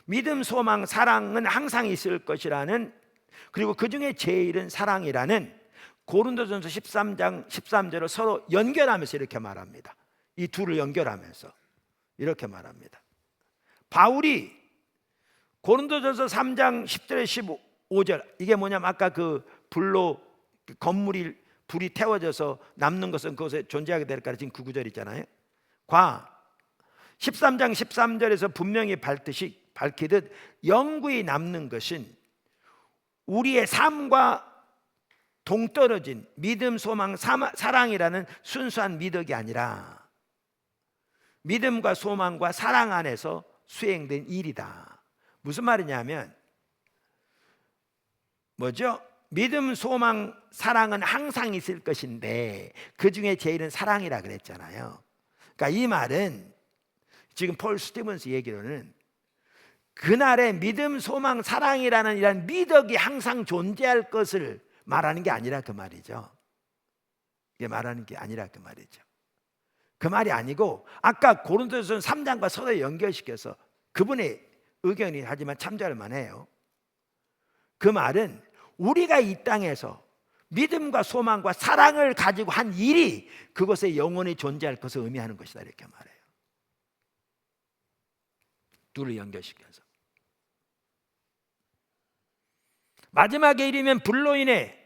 믿음, 소망, 사랑은 항상 있을 것이라는, 그리고 그 중에 제일은 사랑이라는 고린도전서 13장 13절을 서로 연결하면서 이렇게 말합니다. 이 둘을 연결하면서 이렇게 말합니다. 바울이 고린도전서 3장 10절에 15절, 이게 뭐냐면 아까 그 불로 불이 태워져서 남는 것은 그것에 존재하게 될 가르친 그 구절 있잖아요. 13장 13절에서 분명히 밝히듯 영구히 남는 것은 우리의 삶과 동떨어진 믿음, 소망, 사랑이라는 순수한 미덕이 아니라 믿음과 소망과 사랑 안에서 수행된 일이다. 무슨 말이냐면 뭐죠? 믿음, 소망, 사랑은 항상 있을 것인데 그 중에 제일은 사랑이라 그랬잖아요. 그러니까 이 말은 지금 폴 스티븐스 얘기로는 그날의 믿음, 소망, 사랑이라는 이런 미덕이 항상 존재할 것을 말하는 게 아니라 그 말이죠. 이게 말하는 게 아니라 그 말이죠. 그 말이 아니고 아까 고린도전서 3장과 서로 연결시켜서 그분의 의견이 하지만 참조할 만해요. 그 말은 우리가 이 땅에서 믿음과 소망과 사랑을 가지고 한 일이 그것에 영원히 존재할 것을 의미하는 것이다, 이렇게 말해요. 둘을 연결시켜서 마지막에 이르면 불로 인해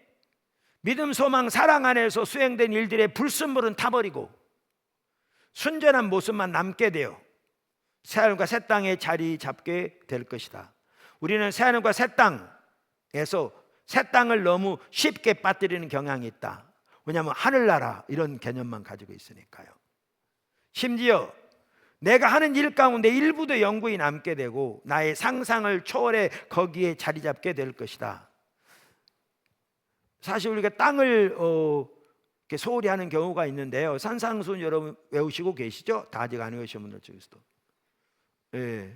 믿음, 소망, 사랑 안에서 수행된 일들의 불순물은 타버리고 순전한 모습만 남게 되어 새하늘과 새 땅에 자리 잡게 될 것이다. 우리는 새하늘과 새 땅에서 새 땅을 너무 쉽게 빠뜨리는 경향이 있다. 왜냐하면 하늘나라 이런 개념만 가지고 있으니까요. 심지어 내가 하는 일 가운데 일부도 영구히 남게 되고 나의 상상을 초월해 거기에 자리 잡게 될 것이다. 사실 우리가 땅을 이렇게 소홀히 하는 경우가 있는데요. 산상수훈 여러분 외우시고 계시죠? 다 아직 안 외우신 분들 중에서도. 예.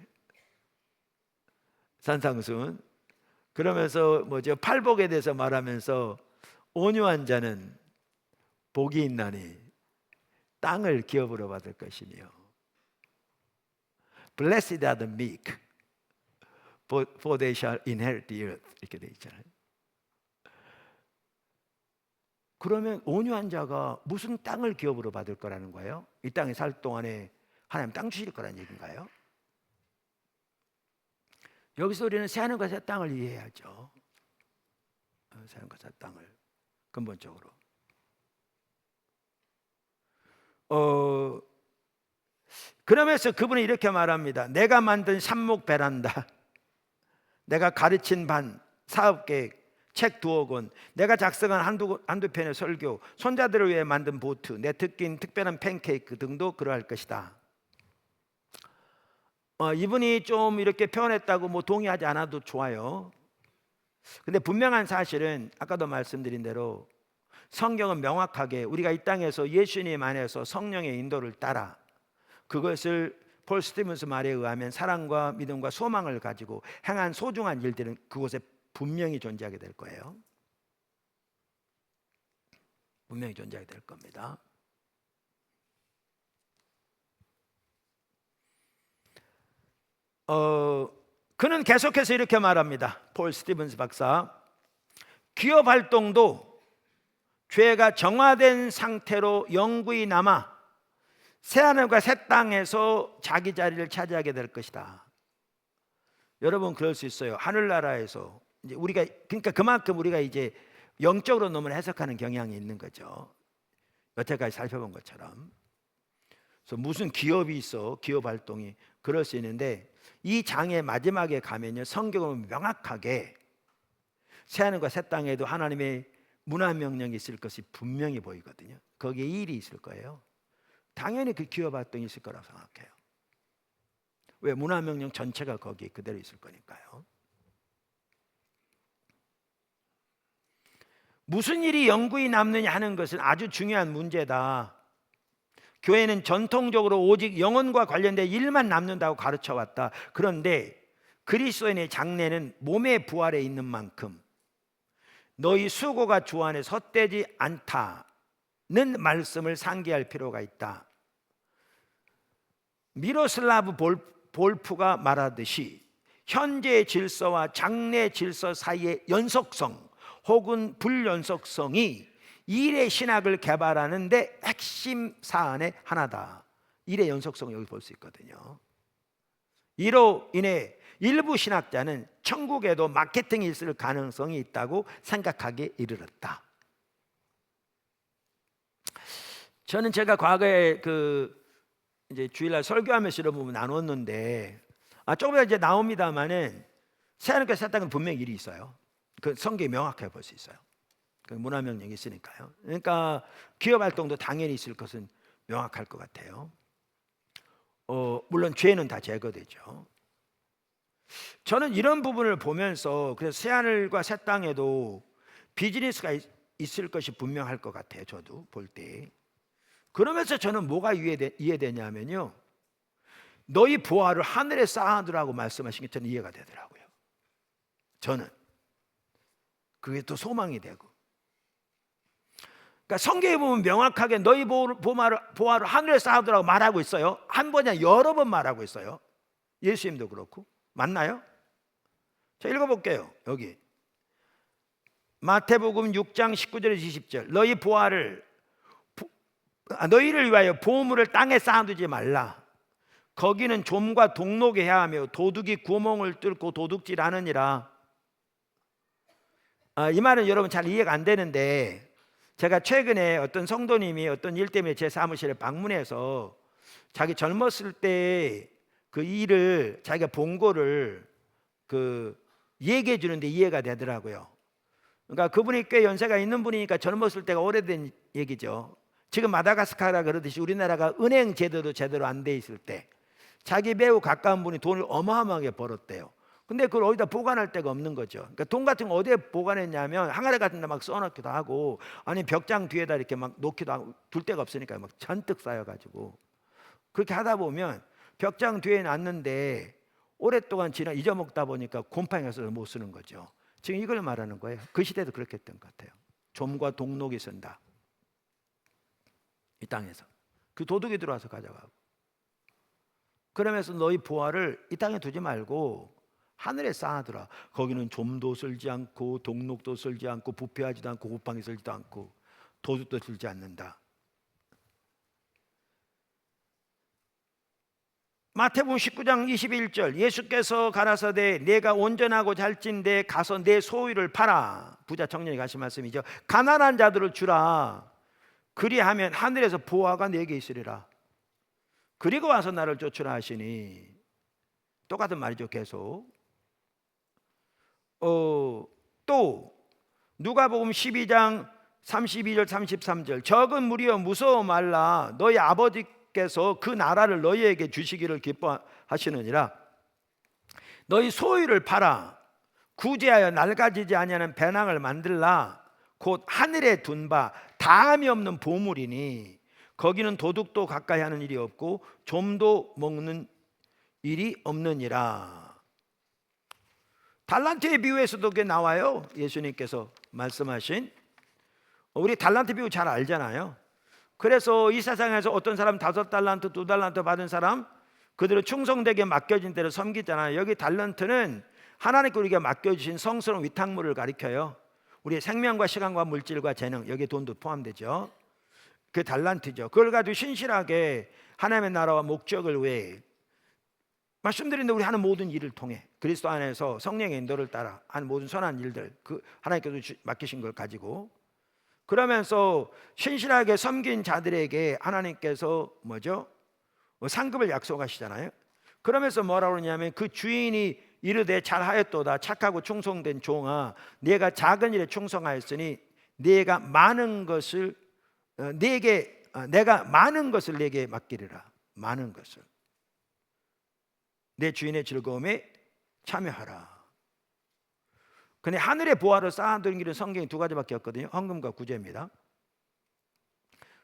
산상수훈. 그러면서 뭐죠? 팔복에 대해서 말하면서 온유한 자는 복이 있나니 땅을 기업으로 받을 것이며 Blessed are the meek, for they shall inherit the earth. 이렇게 돼 있잖아요. 그러면 온유한 자가 무슨 땅을 기업으로 받을 거라는 거예요? 이 땅에 살 동안에 하나님 땅 주실 거라는 얘기인가요? 여기서 우리는 새하늘과 새 땅을 이해해야죠. 새하늘과 새 땅을 근본적으로. 어, 그러면서 그분이 이렇게 말합니다. 내가 만든 삽목 베란다, 내가 가르친 반, 사업계획, 책 2억 권, 내가 작성한 한두 편의 설교, 손자들을 위해 만든 보트, 내 특기인 특별한 팬케이크 등도 그러할 것이다. 이분이 좀 이렇게 표현했다고 뭐 동의하지 않아도 좋아요. 근데 분명한 사실은 아까도 말씀드린 대로 성경은 명확하게 우리가 이 땅에서 예수님 안에서 성령의 인도를 따라 그것을 폴 스티븐스 말에 의하면 사랑과 믿음과 소망을 가지고 행한 소중한 일들은 그곳에 분명히 존재하게 될 거예요. 분명히 존재하게 될 겁니다. 그는 계속해서 이렇게 말합니다. 폴 스티븐스 박사, 기업 활동도 죄가 정화된 상태로 영구히 남아 새하늘과 새 땅에서 자기 자리를 차지하게 될 것이다. 여러분 그럴 수 있어요. 하늘나라에서 이제 우리가 그러니까 그만큼 우리가 이제 영적으로 너무 해석하는 경향이 있는 거죠. 여태까지 살펴본 것처럼. 그래서 무슨 기업이 있어, 기업 활동이 그럴 수 있는데 이 장의 마지막에 가면요, 성경은 명확하게 새하늘과 새 땅에도 하나님의 문화 명령이 있을 것이 분명히 보이거든요. 거기에 일이 있을 거예요. 당연히 그 기업 활동이 있을 거라고 생각해요. 왜? 문화 명령 전체가 거기에 그대로 있을 거니까요. 무슨 일이 영구히 남느냐 하는 것은 아주 중요한 문제다. 교회는 전통적으로 오직 영혼과 관련된 일만 남는다고 가르쳐 왔다. 그런데 그리스도인의 장래는 몸의 부활에 있는 만큼 너희 수고가 주 안에 헛되지 않다는 말씀을 상기할 필요가 있다. 미로슬라브 볼프가 말하듯이 현재의 질서와 장래 질서 사이의 연속성 혹은 불연속성이 일의 신학을 개발하는 데 핵심 사안의 하나다. 일의 연속성을 여기 볼 수 있거든요. 이로 인해 일부 신학자는 천국에도 마케팅이 있을 가능성이 있다고 생각하기에 이르렀다. 저는 제가 과거에 이제 주일날 설교하면서 이런 부분 나눴는데 조금 이제 나옵니다만은 새하늘과 새 땅은 분명히 일이 있어요. 그 성경이 명확하게 볼 수 있어요. 그 문화 명령이 있으니까요. 그러니까 기업 활동도 당연히 있을 것은 명확할 것 같아요. 물론 죄는 다 제거되죠. 저는 이런 부분을 보면서 그래서 새하늘과 새 땅에도 비즈니스가 있을 것이 분명할 것 같아요. 저도 볼 때. 그러면서 저는 뭐가 이해되냐면요, 너희 보화를 하늘에 쌓아두라고 말씀하신 게 저는 이해가 되더라고요. 저는 그게 또 소망이 되고, 그러니까 성경에 보면 명확하게 너희 보화를 하늘에 쌓아두라고 말하고 있어요. 한 번이나 여러 번 말하고 있어요. 예수님도 그렇고. 맞나요? 자, 읽어볼게요. 여기 마태복음 6장 19절에서 20절, 너희를 위하여 보물을 땅에 쌓아두지 말라. 거기는 좀과 동록이 해하며 도둑이 구멍을 뚫고 도둑질하느니라. 이 말은 여러분 잘 이해가 안 되는데, 제가 최근에 어떤 성도님이 어떤 일 때문에 제 사무실에 방문해서 자기 젊었을 때 그 일을 자기가 본 거를 얘기해 주는데 이해가 되더라고요. 그러니까 그분이 꽤 연세가 있는 분이니까 젊었을 때가 오래된 얘기죠. 지금 마다가스카라 그러듯이 우리나라가 은행 제도도 제대로 안 돼 있을 때 자기 매우 가까운 분이 돈을 어마어마하게 벌었대요. 근데 그걸 어디다 보관할 데가 없는 거죠. 그러니까 돈 같은 거 어디에 보관했냐면 항아리 같은 데 막 써놓기도 하고, 아니 벽장 뒤에다 이렇게 막 놓기도 하고, 둘 데가 없으니까 막 잔뜩 쌓여가지고 그렇게 하다 보면 벽장 뒤에 놨는데 오랫동안 잊어먹다 보니까 곰팡이가 못 쓰는 거죠. 지금 이걸 말하는 거예요. 그 시대도 그렇게 했던 것 같아요. 좀과 동록이 쓴다. 이 땅에서 그 도둑이 들어와서 가져가고, 그러면서 너희 보화를 이 땅에 두지 말고 하늘에 쌓아두라. 거기는 좀도 쓸지 않고 동록도 쓸지 않고 부패하지도 않고 곰팡이 쓸지도 않고 도둑도 들지 않는다. 마태복음 19장 21절, 예수께서 가라사대 내가 온전하고 잘진데 가서 내 소유를 팔아. 부자 청년이 가신 말씀이죠. 가난한 자들을 주라. 그리하면 하늘에서 보화가 내게 있으리라. 그리고 와서 나를 쫓으라 하시니, 똑같은 말이죠. 계속. 또 누가복음 12장 32절 33절, 적은 무리여 무서워 말라. 너희 아버지께서 그 나라를 너희에게 주시기를 기뻐하시느니라. 너희 소유를 팔아 구제하여 낡아지지 아니하는 배낭을 만들라. 곧 하늘에 둔 바 다함이 없는 보물이니 거기는 도둑도 가까이 하는 일이 없고 좀도 먹는 일이 없느니라. 달란트의 비유에서도 그게 나와요. 예수님께서 말씀하신, 우리 달란트 비유 잘 알잖아요. 그래서 이 세상에서 어떤 사람 5달란트 2달란트 받은 사람 그대로 충성되게 맡겨진 대로 섬기잖아요. 여기 달란트는 하나님께 우리가 맡겨주신 성스러운 위탁물을 가리켜요. 우리의 생명과 시간과 물질과 재능, 여기에 돈도 포함되죠. 그 달란트죠. 그걸 가지고 신실하게 하나님의 나라와 목적을 위해, 말씀드린 대로 우리 하는 모든 일을 통해 그리스도 안에서 성령의 인도를 따라 하는 모든 선한 일들, 그 하나님께서 맡기신 걸 가지고 그러면서 신실하게 섬긴 자들에게 하나님께서 뭐죠? 상급을 약속하시잖아요. 그러면서 뭐라고 그러냐면, 그 주인이 이르되 잘하였도다 착하고 충성된 종아, 네가 작은 일에 충성하였으니 네가 많은 것을 내가 많은 것을 내게 맡기리라. 많은 것을 내 주인의 즐거움에 참여하라. 근데 하늘의 보화를 쌓아두는 길은 성경에 2가지밖에 없거든요. 헌금과 구제입니다.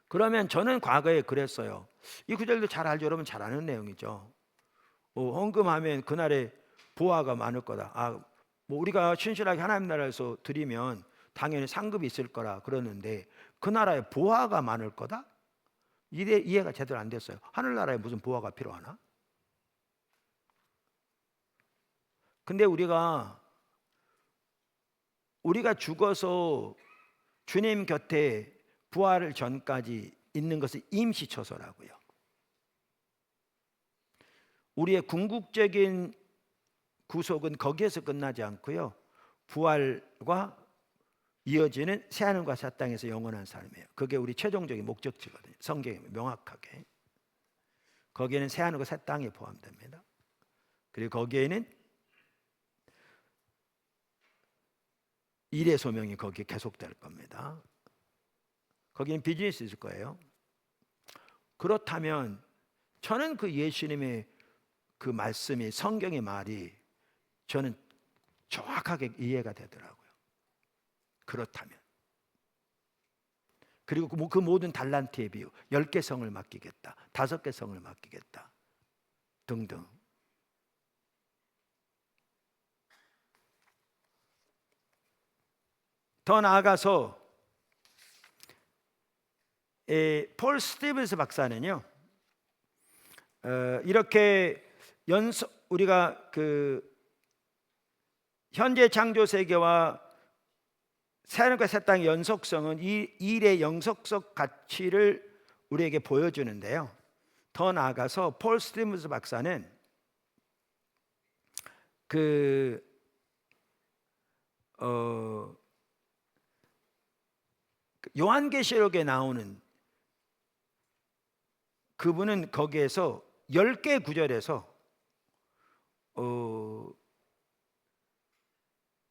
그러면 저는 과거에 그랬어요. 이 구절도 잘 알죠. 여러분 잘 아는 내용이죠. 헌금하면 그날에 보화가 많을 거다. 뭐 우리가 신실하게 하나님 나라에서 드리면 당연히 상급이 있을 거라 그러는데, 그 나라에 보화가 많을 거다? 이해가 제대로 안 됐어요. 하늘나라에 무슨 보화가 필요하나? 근데 우리가 죽어서 주님 곁에 부활을 전까지 있는 것은 임시처소라고요. 우리의 궁극적인 구속은 거기에서 끝나지 않고요, 부활과 이어지는 새하늘과 새 땅에서 영원한 삶이에요. 그게 우리 최종적인 목적지거든요. 성경에 명확하게 거기에는 새하늘과 새 땅이 포함됩니다. 그리고 거기에는 일의 소명이 거기에 계속될 겁니다. 거기는 비즈니스 있을 거예요. 그렇다면 저는 그 예수님의 그 말씀이, 성경의 말이 저는 정확하게 이해가 되더라고요. 그렇다면. 그리고 그 모든 달란트의 비유, 10개 성을 맡기겠다, 5개 성을 맡기겠다 등등. 더 나아가서 폴 스티븐스 박사는요, 이렇게 우리가 그 현재 창조 세계와 새하늘과 새 땅의 연속성은 이 일의 영속적 가치를 우리에게 보여주는데요. 더 나아가서 폴 스티븐스 박사는 요한계시록에 나오는 그분은 거기에서 10개 구절에서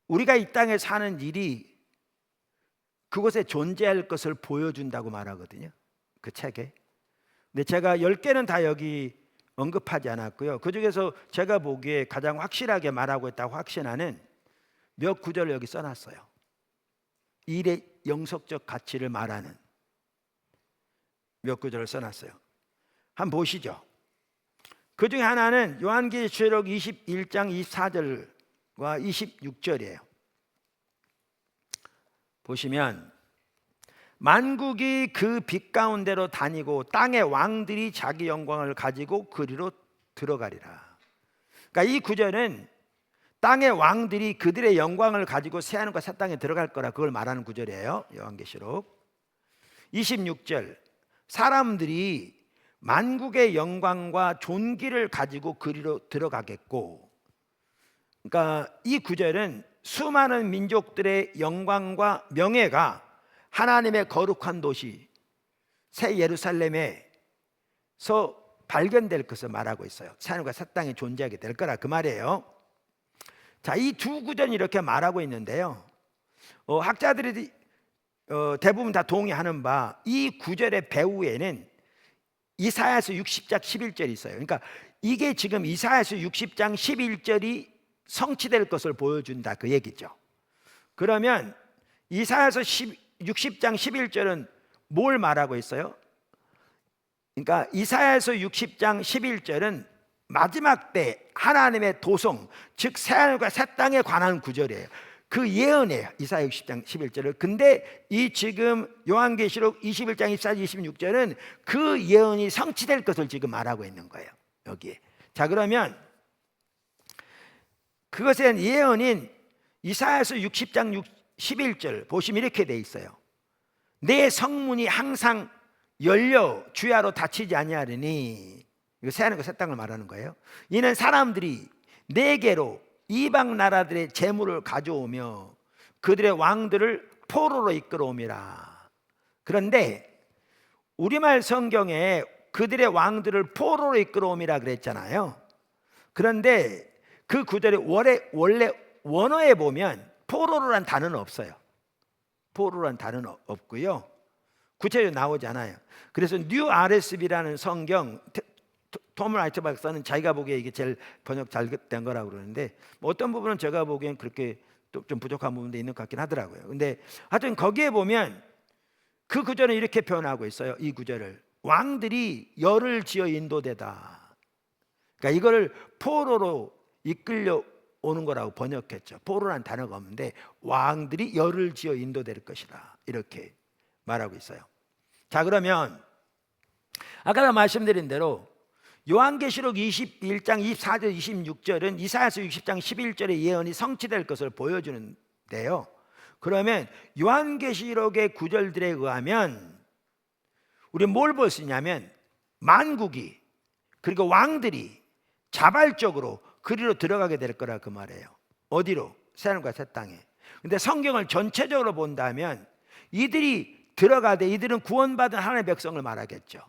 우리가 이 땅에 사는 일이 그곳에 존재할 것을 보여준다고 말하거든요, 그 책에. 근데 제가 10개는 다 여기 언급하지 않았고요, 그 중에서 제가 보기에 가장 확실하게 말하고 있다고 확신하는 몇 구절을 여기 써놨어요. 일의 영속적 가치를 말하는 몇 구절을 써놨어요. 한번 보시죠. 그 중에 하나는 요한계시록 21장 24절과 26절이에요. 보시면, 만국이 그 빛 가운데로 다니고 땅의 왕들이 자기 영광을 가지고 그리로 들어가리라. 그러니까 이 구절은 땅의 왕들이 그들의 영광을 가지고 새하늘과 새 땅에 들어갈 거라, 그걸 말하는 구절이에요. 요한계시록 26절, 사람들이 만국의 영광과 존귀를 가지고 그리로 들어가겠고. 그러니까 이 구절은 수많은 민족들의 영광과 명예가 하나님의 거룩한 도시 새 예루살렘에서 발견될 것을 말하고 있어요. 새하늘과 새 땅이 존재하게 될 거라 그 말이에요. 자, 이 두 구절이 이렇게 말하고 있는데요. 학자들이 대부분 다 동의하는 바 이 구절의 배후에는 이사야서 60장 11절이 있어요. 그러니까 이게 지금 이사야서 60장 11절이 성취될 것을 보여준다 그 얘기죠. 그러면 이사야서 60장 11절은 뭘 말하고 있어요? 그러니까 이사야서 60장 11절은 마지막 때 하나님의 도성, 즉 새하늘과 새 땅에 관한 구절이에요. 그 예언이에요. 이사야 60장 11절을. 근데 이 지금 요한계시록 21장 24절 26절은 그 예언이 성취될 것을 지금 말하고 있는 거예요. 여기에. 자, 그러면 그것의 예언인 이사야서 60장 11절 보시면 이렇게 돼 있어요. 내 성문이 항상 열려 주야로 닫히지 아니하리니, 이거 새하늘과 새 땅을 말하는 거예요. 이는 사람들이 내게로 이방 나라들의 재물을 가져오며 그들의 왕들을 포로로 이끌어옴이라. 그런데 우리말 성경에 그들의 왕들을 포로로 이끌어옴이라 그랬잖아요. 그런데 그 구절의 원래 원어에 보면 포로로란 단어는 없어요. 포로란 단어는 없고요. 구체적으로 나오지 않아요. 그래서 뉴 RSV라는 성경, 톰 라이트 박사는 자기가 보기에 이게 제일 번역 잘 된 거라고 그러는데, 뭐 어떤 부분은 제가 보기엔 그렇게 좀 부족한 부분도 있는 것 같긴 하더라고요. 근데 하여튼 거기에 보면 그 구절은 이렇게 표현하고 있어요. 이 구절을 왕들이 열을 지어 인도되다. 그러니까 이거를 포로로 이끌려 오는 거라고 번역했죠. 포로라는 단어가 없는데 왕들이 열을 지어 인도될 것이다, 이렇게 말하고 있어요. 자, 그러면 아까 말씀드린 대로 요한계시록 21장 24절 26절은 이사야서 60장 11절의 예언이 성취될 것을 보여주는데요. 그러면 요한계시록의 구절들에 의하면 우리 뭘 볼 수 있냐면 만국이 그리고 왕들이 자발적으로 그리로 들어가게 될 거라 그 말이에요. 어디로? 새하늘과 새 땅에. 근데 성경을 전체적으로 본다면 이들이 들어가되 이들은 구원받은 하나님의 백성을 말하겠죠.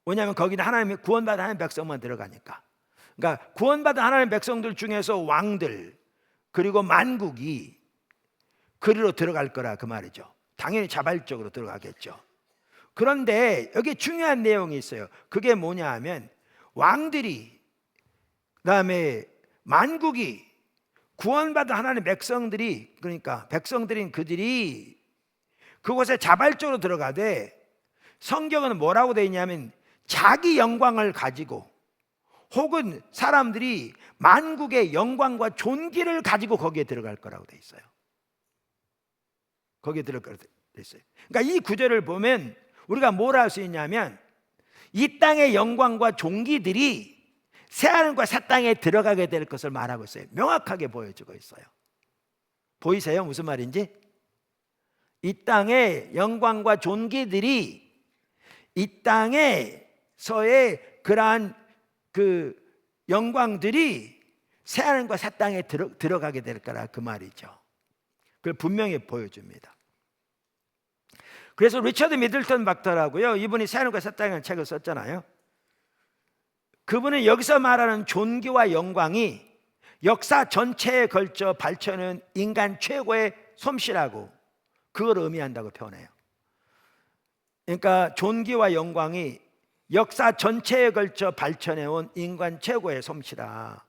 왜냐하면 거기는 하나님의 구원받은 하나님의 백성만 들어가니까. 그러니까 구원받은 하나님의 백성들 중에서 왕들 그리고 만국이 그리로 들어갈 거라 그 말이죠. 당연히 자발적으로 들어가겠죠. 그런데 여기 중요한 내용이 있어요. 그게 뭐냐 하면 왕들이, 그다음에 만국이, 구원받은 하나님의 백성들이, 그러니까 백성들인 그들이 그곳에 자발적으로 들어가되, 성경은 뭐라고 되어 있냐면 자기 영광을 가지고 혹은 사람들이 만국의 영광과 존귀를 가지고 거기에 들어갈 거라고 되어 있어요. 거기에 들어갈 거라고 되어 있어요. 그러니까 이 구절을 보면 우리가 뭘 할 수 있냐면 이 땅의 영광과 존귀들이 새하늘과 새 땅에 들어가게 될 것을 말하고 있어요. 명확하게 보여주고 있어요. 보이세요? 무슨 말인지? 이 땅의 영광과 존귀들이 이 땅에서의 그러한 그 영광들이 새하늘과 새 땅에 들어가게 될 거라 그 말이죠. 그걸 분명히 보여줍니다. 그래서 리처드 미들턴 박터라고요, 이분이 새하늘과 새 땅이라는 책을 썼잖아요. 그분은 여기서 말하는 존귀와 영광이 역사 전체에 걸쳐 발전한 인간 최고의 솜씨라고 그걸 의미한다고 표현해요. 그러니까 존귀와 영광이 역사 전체에 걸쳐 발전해온 인간 최고의 솜씨라.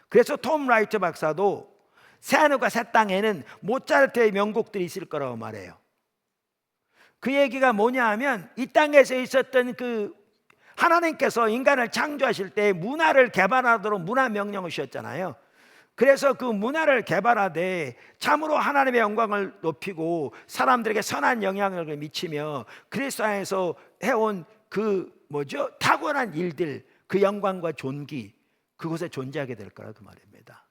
그래서 톰 라이트 박사도 새하늘과 새 땅에는 모차르트의 명곡들이 있을 거라고 말해요. 그 얘기가 뭐냐 하면 이 땅에서 있었던 그 하나님께서 인간을 창조하실 때 문화를 개발하도록 문화 명령을 주셨잖아요. 그래서 그 문화를 개발하되 참으로 하나님의 영광을 높이고 사람들에게 선한 영향력을 미치며 그리스도 안에서 해온 그 탁월한 일들, 그 영광과 존귀, 그곳에 존재하게 될 거라 그 말입니다.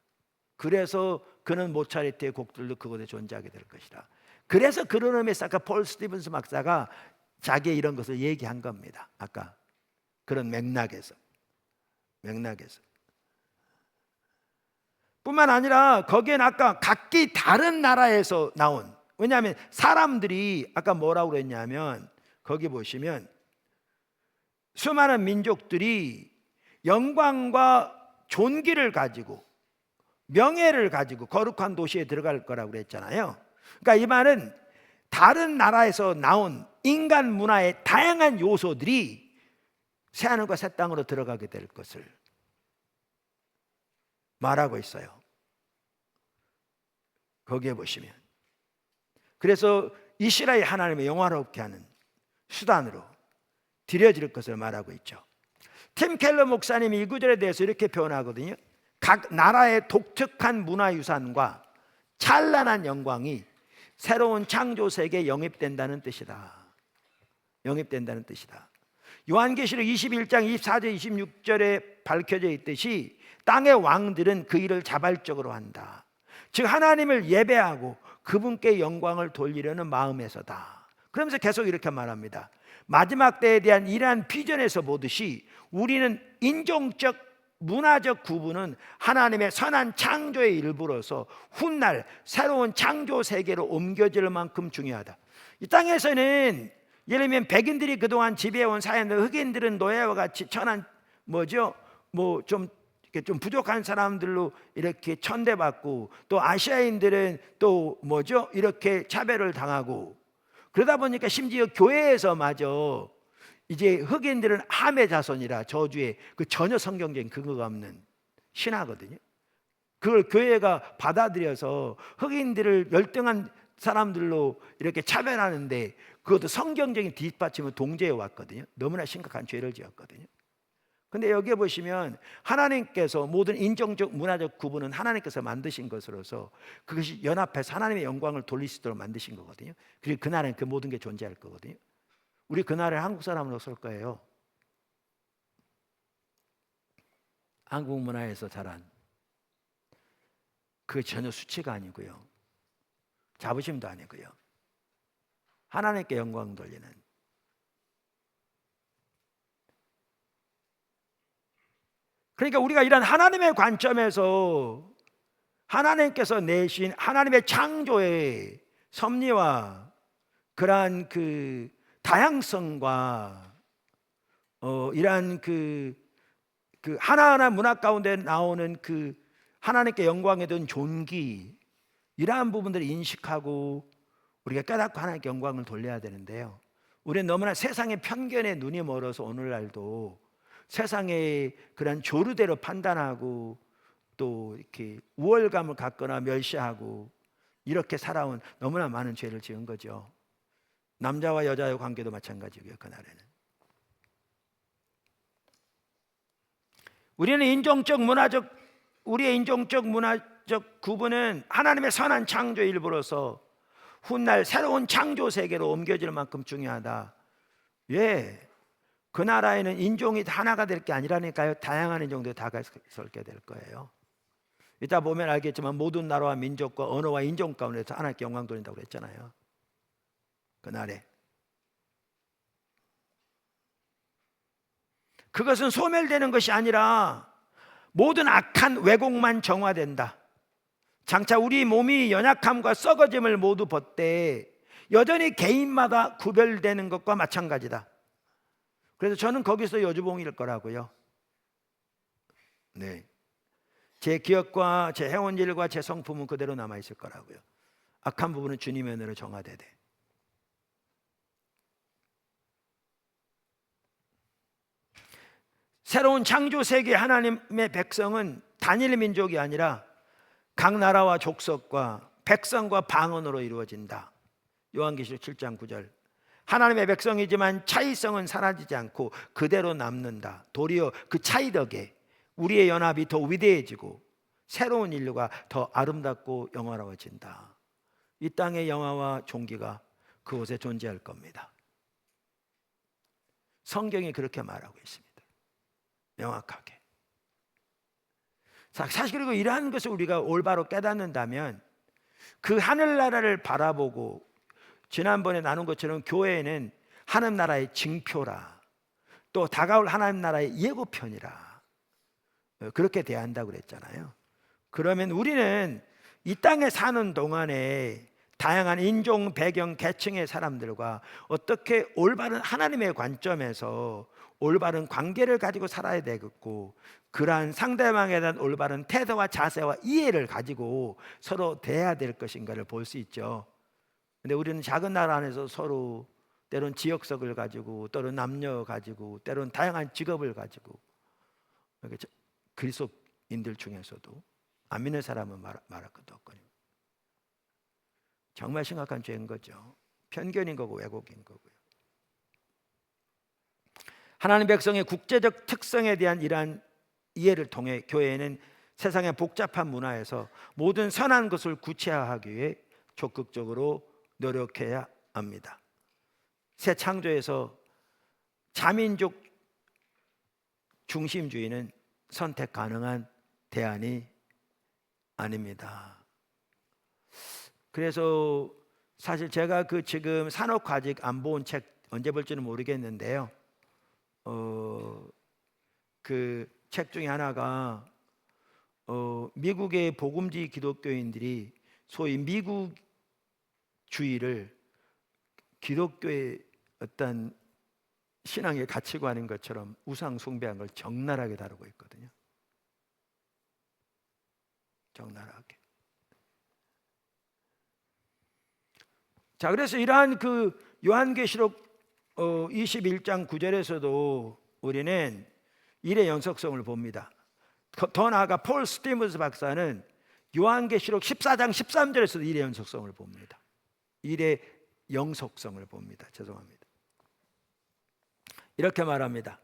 그래서 그는 모차르트의 곡들도 그곳에 존재하게 될 것이라. 그래서 그런 의미에서 아까 폴 스티븐스 박사가 자기의 이런 것을 얘기한 겁니다. 아까 그런 맥락에서 뿐만 아니라 거기에는 아까 각기 다른 나라에서 나온, 왜냐하면 사람들이 아까 뭐라고 그랬냐면 거기 보시면 수많은 민족들이 영광과 존귀를 가지고 명예를 가지고 거룩한 도시에 들어갈 거라고 그랬잖아요. 그러니까 이 말은 다른 나라에서 나온 인간 문화의 다양한 요소들이 새하늘과 새 땅으로 들어가게 될 것을 말하고 있어요. 거기에 보시면, 그래서 이스라엘 하나님의 영화롭게 하는 수단으로 드려질 것을 말하고 있죠. 팀 켈러 목사님이 이 구절에 대해서 이렇게 표현하거든요. 각 나라의 독특한 문화유산과 찬란한 영광이 새로운 창조 세계에 영입된다는 뜻이다. 영입된다는 뜻이다. 요한계시록 21장 24절 26절에 밝혀져 있듯이 땅의 왕들은 그 일을 자발적으로 한다. 즉 하나님을 예배하고 그분께 영광을 돌리려는 마음에서다. 그러면서 계속 이렇게 말합니다. 마지막 때에 대한 이러한 비전에서 보듯이 우리는 인종적 문화적 구분은 하나님의 선한 창조의 일부로서 훗날 새로운 창조 세계로 옮겨질 만큼 중요하다. 이 땅에서는 예를 들면 백인들이 그동안 지배해온 사회인들, 흑인들은 노예와 같이 천한 좀 부족한 사람들로 이렇게 천대받고, 또 아시아인들은 또 이렇게 차별을 당하고, 그러다 보니까 심지어 교회에서마저 이제 흑인들은 함의 자손이라 저주의 그 전혀 성경적인 근거가 없는 신화거든요. 그걸 교회가 받아들여서 흑인들을 열등한 사람들로 이렇게 차별하는데, 그것도 성경적인 뒷받침을 동제해 왔거든요. 너무나 심각한 죄를 지었거든요. 근데 여기에 보시면 하나님께서 모든 인종적 문화적 구분은 하나님께서 만드신 것으로서 그것이 연합해서 하나님의 영광을 돌릴 수 있도록 만드신 거거든요. 그리고 그날은 그 모든 게 존재할 거거든요. 우리 그날에 한국 사람으로 설 거예요. 한국 문화에서 자란, 그게 전혀 수치가 아니고요, 자부심도 아니고요, 하나님께 영광 돌리는, 그러니까 우리가 이런 하나님의 관점에서 하나님께서 내신 하나님의 창조의 섭리와 그러한 그 다양성과 이러한 그 하나하나 문화 가운데 나오는 그 하나님께 영광에 든 존귀, 이러한 부분들을 인식하고 우리가 깨닫고 하나님께 영광을 돌려야 되는데요, 우리는 너무나 세상의 편견에 눈이 멀어서 오늘날도 세상의 그런 조류대로 판단하고 또 이렇게 우월감을 갖거나 멸시하고 이렇게 살아온 너무나 많은 죄를 지은 거죠. 남자와 여자의 관계도 마찬가지고요. 그날에는 우리의 인종적 문화적 구분은 하나님의 선한 창조 일부로서 훗날 새로운 창조 세계로 옮겨질 만큼 중요하다. 왜? 그 나라에는 인종이 하나가 될 게 아니라니까요. 다양한 인종들이 다 설게 될 거예요. 이따 보면 알겠지만 모든 나라와 민족과 언어와 인종 가운데서 하나님께 영광 돌린다고 그랬잖아요. 그날에 그것은 소멸되는 것이 아니라 모든 악한 왜곡만 정화된다. 장차 우리 몸이 연약함과 썩어짐을 모두 벗되 여전히 개인마다 구별되는 것과 마찬가지다. 그래서 저는 거기서 여주봉일 거라고요. 네, 제 기억과 제 해온 일과 제 성품은 그대로 남아있을 거라고요. 악한 부분은 주님의 은혜로 정화되되, 새로운 창조 세계 하나님의 백성은 단일 민족이 아니라 각 나라와 족속과 백성과 방언으로 이루어진다. 요한계시록 7장 9절. 하나님의 백성이지만 차이성은 사라지지 않고 그대로 남는다. 도리어 그 차이 덕에 우리의 연합이 더 위대해지고 새로운 인류가 더 아름답고 영화로워진다. 이 땅의 영화와 존귀가 그곳에 존재할 겁니다. 성경이 그렇게 말하고 있습니다. 명확하게. 사실 그리고 이러한 것을 우리가 올바로 깨닫는다면 그 하늘나라를 바라보고, 지난번에 나눈 것처럼 교회는 하나님 나라의 징표라, 또 다가올 하나님 나라의 예고편이라 그렇게 대한다고 그랬잖아요. 그러면 우리는 이 땅에 사는 동안에 다양한 인종, 배경, 계층의 사람들과 어떻게 올바른 하나님의 관점에서 올바른 관계를 가지고 살아야 되겠고, 그러한 상대방에 대한 올바른 태도와 자세와 이해를 가지고 서로 대해야 될 것인가를 볼 수 있죠. 근데 우리는 작은 나라 안에서 서로 때론 지역색을 가지고, 때론 남녀 가지고, 때론 다양한 직업을 가지고, 그리스도인들 중에서도 안 믿는 사람은 말할 것도 없거든요. 정말 심각한 죄인 거죠. 편견인 거고 왜곡인 거고요. 하나님 백성의 국제적 특성에 대한 이러한 이해를 통해 교회는 세상의 복잡한 문화에서 모든 선한 것을 구체화하기 위해 적극적으로 노력해야 합니다. 새 창조에서 자민족 중심주의는 선택 가능한 대안이 아닙니다. 그래서 사실 제가 지금 산옥 아직 안 본 책 언제 볼지는 모르겠는데요. 그 책 중에 하나가 미국의 복음주의 기독교인들이 소위 미국주의를 기독교의 어떤 신앙의 가치관인 것처럼 우상 숭배한 걸 적나라하게 다루고 있거든요. 적나라하게. 자, 그래서 이러한 요한계시록 21장 9절에서도 우리는 일의 연속성을 봅니다. 더 나아가 폴 스티븐스 박사는 요한계시록 14장 13절에서도 일의 연속성을 봅니다. 일의 영속성을 봅니다. 죄송합니다. 이렇게 말합니다.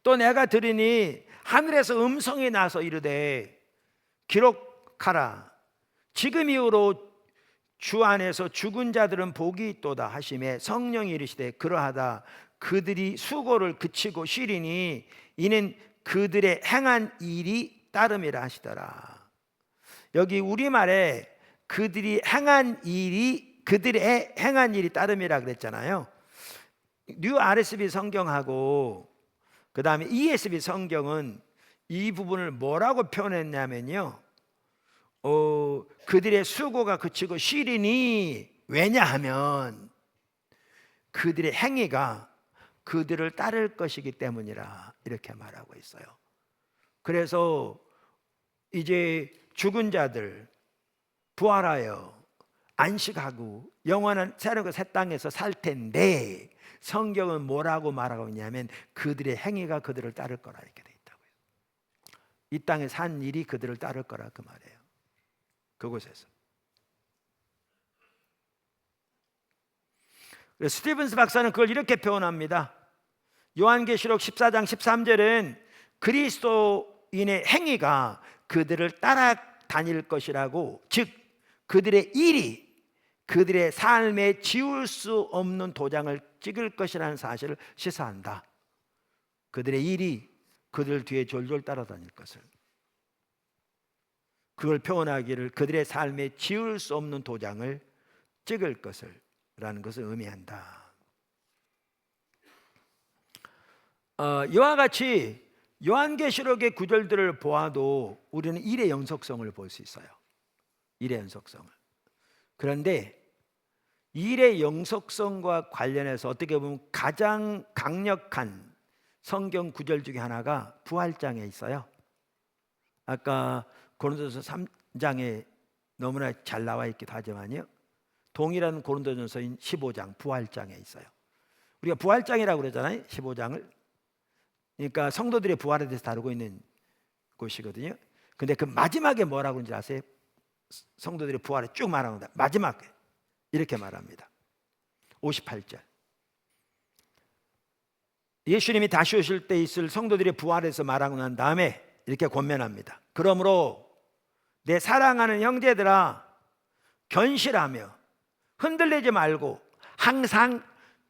또 내가 들으니 하늘에서 음성이 나서 이르되 기록하라. 지금 이후로 주 안에서 죽은 자들은 복이 있도다 하시매 성령이 이르시되 그러하다. 그들이 수고를 그치고 쉬리니 이는 그들의 행한 일이 따름이라 하시더라. 여기 우리말에 그들의 행한 일이 따름이라 그랬잖아요. 뉴 RSV 성경하고 그 다음에 ESV 성경은 이 부분을 뭐라고 표현했냐면요, 그들의 수고가 그치고 쉬리니, 왜냐하면 그들의 행위가 그들을 따를 것이기 때문이라 이렇게 말하고 있어요. 그래서 이제 죽은 자들 부활하여 안식하고 영원한 새로운 새 땅에서 살 텐데, 성경은 뭐라고 말하고 있냐면 그들의 행위가 그들을 따를 거라 이렇게 돼 있다고요. 이 땅에 산 일이 그들을 따를 거라 그 말이에요. 그곳에서. 스티븐스 박사는 그걸 이렇게 표현합니다. 요한계시록 14장 13절은 그리스도인의 행위가 그들을 따라다닐 것이라고, 즉 그들의 일이 그들의 삶에 지울 수 없는 도장을 찍을 것이라는 사실을 시사한다. 그들의 일이 그들 뒤에 졸졸 따라다닐 것을, 그걸 표현하기를 그들의 삶에 지울 수 없는 도장을 찍을 것을 라는 것을 의미한다. 이와 같이 요한계시록의 구절들을 보아도 우리는 일의 연속성을 볼 수 있어요. 일의 연속성을. 그런데 일의 연속성과 관련해서 어떻게 보면 가장 강력한 성경 구절 중에 하나가 부활장에 있어요. 아까 고린도전서 3장에 너무나 잘 나와 있기도 하지만요, 동일한 고린도전서인 15장 부활장에 있어요. 우리가 부활장이라고 그러잖아요, 15장을. 그러니까 성도들의 부활에 대해서 다루고 있는 곳이거든요. 근데 그 마지막에 뭐라고 하는지 아세요? 성도들의 부활에 쭉 말합니다. 마지막에 이렇게 말합니다. 58절. 예수님이 다시 오실 때 있을 성도들의 부활에서 말하고 난 다음에 이렇게 권면합니다. 그러므로 내 사랑하는 형제들아, 견실하며 흔들리지 말고 항상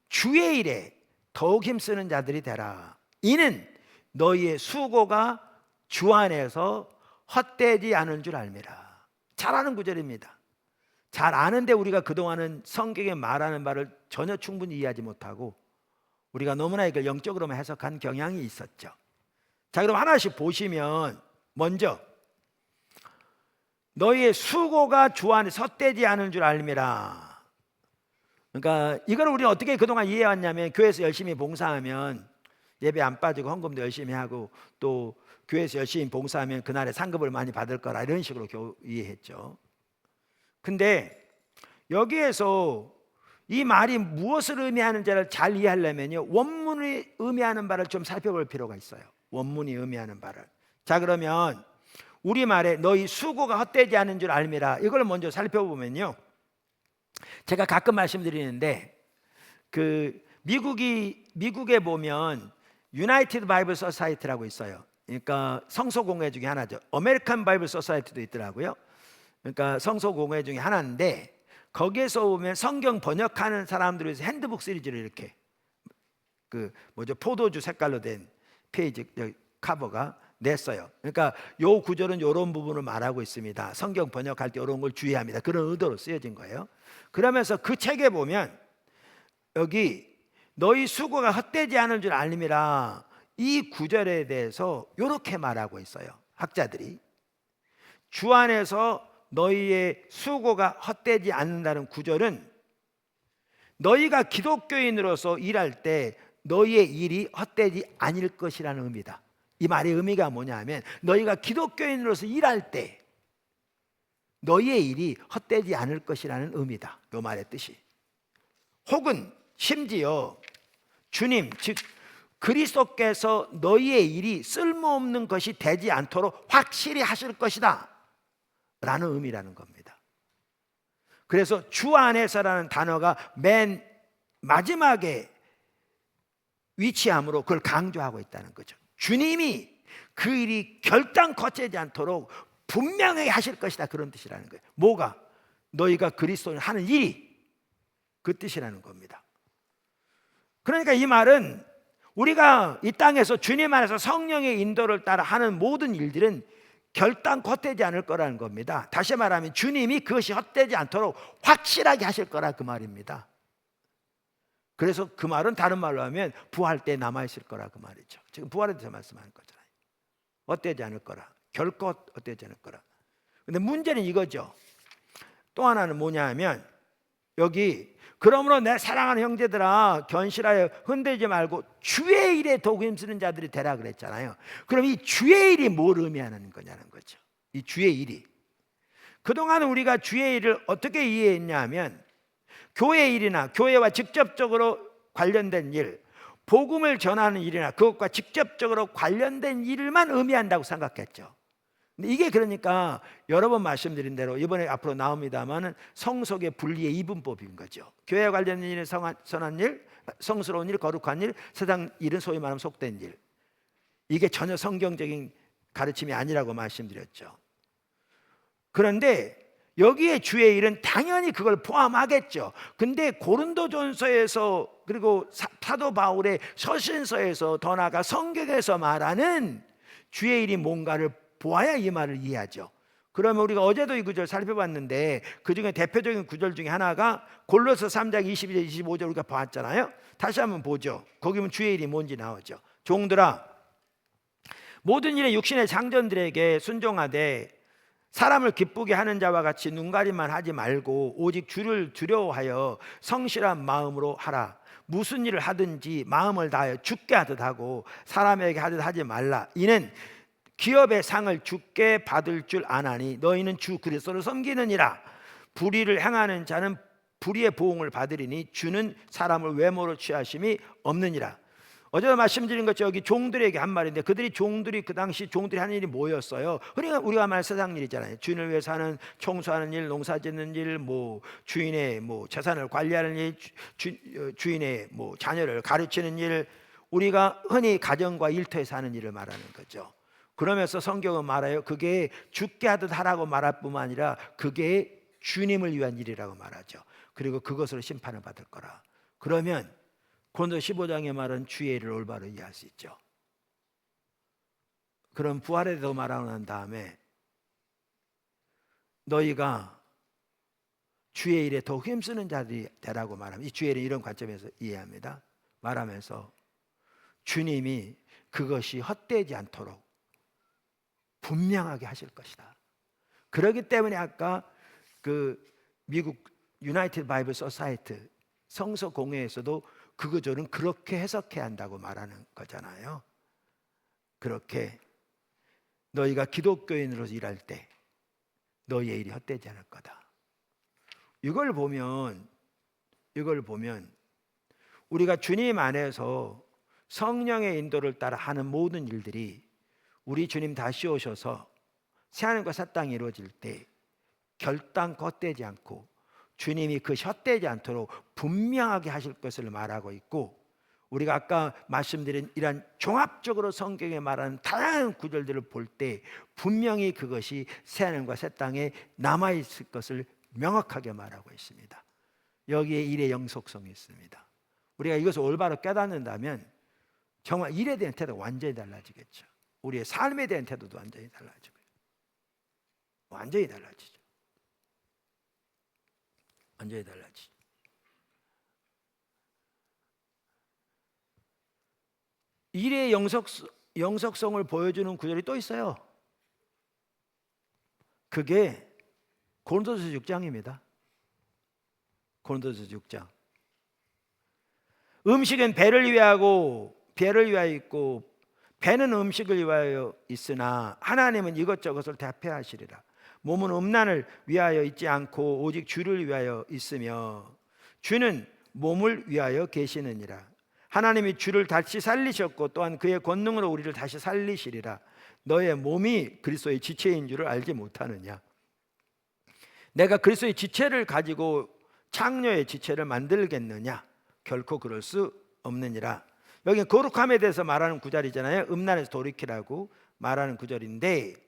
주의 일에 더욱 힘쓰는 자들이 되라. 이는 너희의 수고가 주 안에서 헛되지 않은 줄 알미라. 잘 아는 구절입니다. 잘 아는데 우리가 그동안은 성경에 말하는 바를 전혀 충분히 이해하지 못하고 우리가 너무나 이걸 영적으로만 해석한 경향이 있었죠. 자, 그럼 하나씩 보시면, 먼저 너희의 수고가 주 안에 헛되지 않은 줄 알미라. 그러니까 이걸 우리는 어떻게 그동안 이해해왔냐면, 교회에서 열심히 봉사하면 예배 안 빠지고 헌금도 열심히 하고 또 교회에서 열심히 봉사하면 그날에 상급을 많이 받을 거라, 이런 식으로 이해했죠. 근데 여기에서 이 말이 무엇을 의미하는지를 잘 이해하려면요, 원문이 의미하는 바를 좀 살펴볼 필요가 있어요. 원문이 의미하는 바를. 자, 그러면 우리말에 너희 수고가 헛되지 않은 줄 알미라, 이걸 먼저 살펴보면요, 제가 가끔 말씀드리는데 그 미국에 보면 유나이티드 바이블 소사이티라고 있어요. 그러니까 성소공회 중에 하나죠. 아메리칸 바이블 소사이티도 있더라고요. 그러니까 성소공회 중에 하나인데, 거기에서 보면 성경 번역하는 사람들을 위해서 핸드북 시리즈를 이렇게 포도주 색깔로 된 페이지 커버가 냈어요. 그러니까 요 구절은 이런 부분을 말하고 있습니다. 성경 번역할 때 이런 걸 주의합니다. 그런 의도로 쓰여진 거예요. 그러면서 그 책에 보면 여기 너희 수고가 헛되지 않은 줄 알림이라, 이 구절에 대해서 이렇게 말하고 있어요. 학자들이 주 안에서 너희의 수고가 헛되지 않는다는 구절은 너희가 기독교인으로서 일할 때 너희의 일이 헛되지 않을 것이라는 의미다. 이 말의 의미가 뭐냐면, 너희가 기독교인으로서 일할 때 너희의 일이 헛되지 않을 것이라는 의미다. 이 말의 뜻이. 혹은 심지어 주님, 즉 그리스도께서 너희의 일이 쓸모없는 것이 되지 않도록 확실히 하실 것이다 라는 의미라는 겁니다. 그래서 주 안에서라는 단어가 맨 마지막에 위치함으로 그걸 강조하고 있다는 거죠. 주님이 그 일이 결단 거치지 않도록 분명하게 하실 것이다, 그런 뜻이라는 거예요. 뭐가? 너희가 그리스도를 하는 일이, 그 뜻이라는 겁니다. 그러니까 이 말은 우리가 이 땅에서 주님 안에서 성령의 인도를 따라 하는 모든 일들은 결단 헛되지 않을 거라는 겁니다. 다시 말하면 주님이 그것이 헛되지 않도록 확실하게 하실 거라, 그 말입니다. 그래서 그 말은 다른 말로 하면 부활 때 남아있을 거라, 그 말이죠. 지금 부활에 대해서 말씀하는 거잖아요. 헛되지 않을 거라, 결코 헛되지 않을 거라. 근데 문제는 이거죠. 또 하나는 뭐냐 하면, 여기 그러므로 내 사랑하는 형제들아 견실하여 흔들지 말고 주의 일에 도구 힘쓰는 자들이 되라 그랬잖아요. 그럼 이 주의 일이 뭘 의미하는 거냐는 거죠. 이 주의 일이, 그동안 우리가 주의 일을 어떻게 이해했냐 하면, 교회 일이나 교회와 직접적으로 관련된 일, 복음을 전하는 일이나 그것과 직접적으로 관련된 일만 의미한다고 생각했죠. 근데 이게 그러니까 여러 번 말씀드린 대로 이번에 앞으로 나옵니다만은 성속의 분리의 이분법인 거죠. 교회와 관련된 일은 선한 일, 성스러운 일, 거룩한 일, 세상 일은 소위 말하면 속된 일. 이게 전혀 성경적인 가르침이 아니라고 말씀드렸죠. 그런데 여기에 주의 일은 당연히 그걸 포함하겠죠. 근데 고린도전서에서, 그리고 사도 바울의 서신서에서, 더 나아가 성경에서 말하는 주의 일이 뭔가를 보아야 이 말을 이해하죠. 그러면 우리가 어제도 이 구절 살펴봤는데, 그 중에 대표적인 구절 중에 하나가 골로새 3장 22절 25절 우리가 봤잖아요. 다시 한번 보죠. 거기 보면 주의 일이 뭔지 나오죠. 종들아, 모든 일에 육신의 장전들에게 순종하되 사람을 기쁘게 하는 자와 같이 눈가림만 하지 말고 오직 주를 두려워하여 성실한 마음으로 하라. 무슨 일을 하든지 마음을 다하여 주께 하듯 하고 사람에게 하듯 하지 말라. 이는 기업의 상을 주께 받을 줄 아나니 너희는 주 그리스도를 섬기느니라. 불의를 행하는 자는 불의의 보응을 받으리니 주는 사람을 외모로 취하심이 없느니라. 어제도 말씀드린 것처럼 여기 종들에게 한 말인데, 종들이 그 당시 종들이 하는 일이 뭐였어요? 그러니까 우리가 말 세상 일이잖아요. 주인을 위해서 하는, 청소하는 일, 농사짓는 일, 주인의 재산을 관리하는 일, 주인의 자녀를 가르치는 일, 우리가 흔히 가정과 일터에서 하는 일을 말하는 거죠. 그러면서 성경은 말해요. 그게 주께 하듯 하라고 말할 뿐만 아니라 그게 주님을 위한 일이라고 말하죠. 그리고 그것으로 심판을 받을 거라. 그러면 고린도 15장의 말은 주의 일을 올바로 이해할 수 있죠. 그럼 부활에 대해서 말하고 난 다음에 너희가 주의 일에 더 힘쓰는 자들이 되라고 말하면, 이 주의 일은 이런 관점에서 이해합니다. 말하면서 주님이 그것이 헛되지 않도록 분명하게 하실 것이다. 그렇기 때문에 아까 그 미국 유나이티드 바이블 소사이티 성서 공회에서도 그 구절은 그렇게 해석해야 한다고 말하는 거잖아요. 그렇게 너희가 기독교인으로서 일할 때 너희의 일이 헛되지 않을 거다. 이걸 보면 우리가 주님 안에서 성령의 인도를 따라 하는 모든 일들이 우리 주님 다시 오셔서 새하늘과 새 땅이 이루어질 때 결단코 헛되지 않고 주님이 그 헛되지 않도록 분명하게 하실 것을 말하고 있고, 우리가 아까 말씀드린 이러한 종합적으로 성경에 말하는 다양한 구절들을 볼 때 분명히 그것이 새하늘과 새 땅에 남아있을 것을 명확하게 말하고 있습니다. 여기에 일의 영속성이 있습니다. 우리가 이것을 올바로 깨닫는다면 정말 일에 대한 태도가 완전히 달라지겠죠. 우리의 삶에 대한 태도도 완전히 달라지고요. 완전히 달라지죠. 완전히 달라지죠. 일의 영속성을 보여주는 구절이 또 있어요. 그게 고린도서 6장입니다. 고린도서 6장. 음식은 배를 위하여 있고 배는 음식을 위하여 있으나 하나님은 이것저것을 대표하시리라. 몸은 음란을 위하여 있지 않고 오직 주를 위하여 있으며 주는 몸을 위하여 계시느니라. 하나님이 주를 다시 살리셨고 또한 그의 권능으로 우리를 다시 살리시리라. 너의 몸이 그리스도의 지체인 줄을 알지 못하느냐. 내가 그리스도의 지체를 가지고 창녀의 지체를 만들겠느냐. 결코 그럴 수 없느니라. 여기 거룩함에 대해서 말하는 구절이잖아요. 음란에서 돌이키라고 말하는 구절인데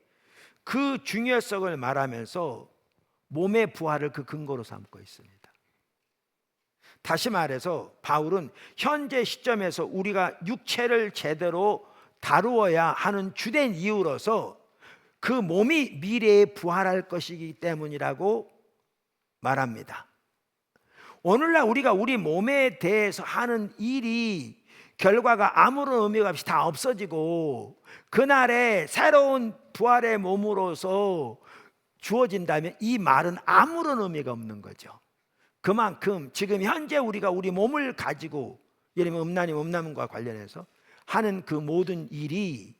그 중요성을 말하면서 몸의 부활을 그 근거로 삼고 있습니다. 다시 말해서 바울은 현재 시점에서 우리가 육체를 제대로 다루어야 하는 주된 이유로서 그 몸이 미래에 부활할 것이기 때문이라고 말합니다. 오늘날 우리가 우리 몸에 대해서 하는 일이 결과가 아무런 의미가 없이 다 없어지고 그날에 새로운 부활의 몸으로서 주어진다면 이 말은 아무런 의미가 없는 거죠. 그만큼 지금 현재 우리가 우리 몸을 가지고 예를 들면 음란과 관련해서 하는 그 모든 일이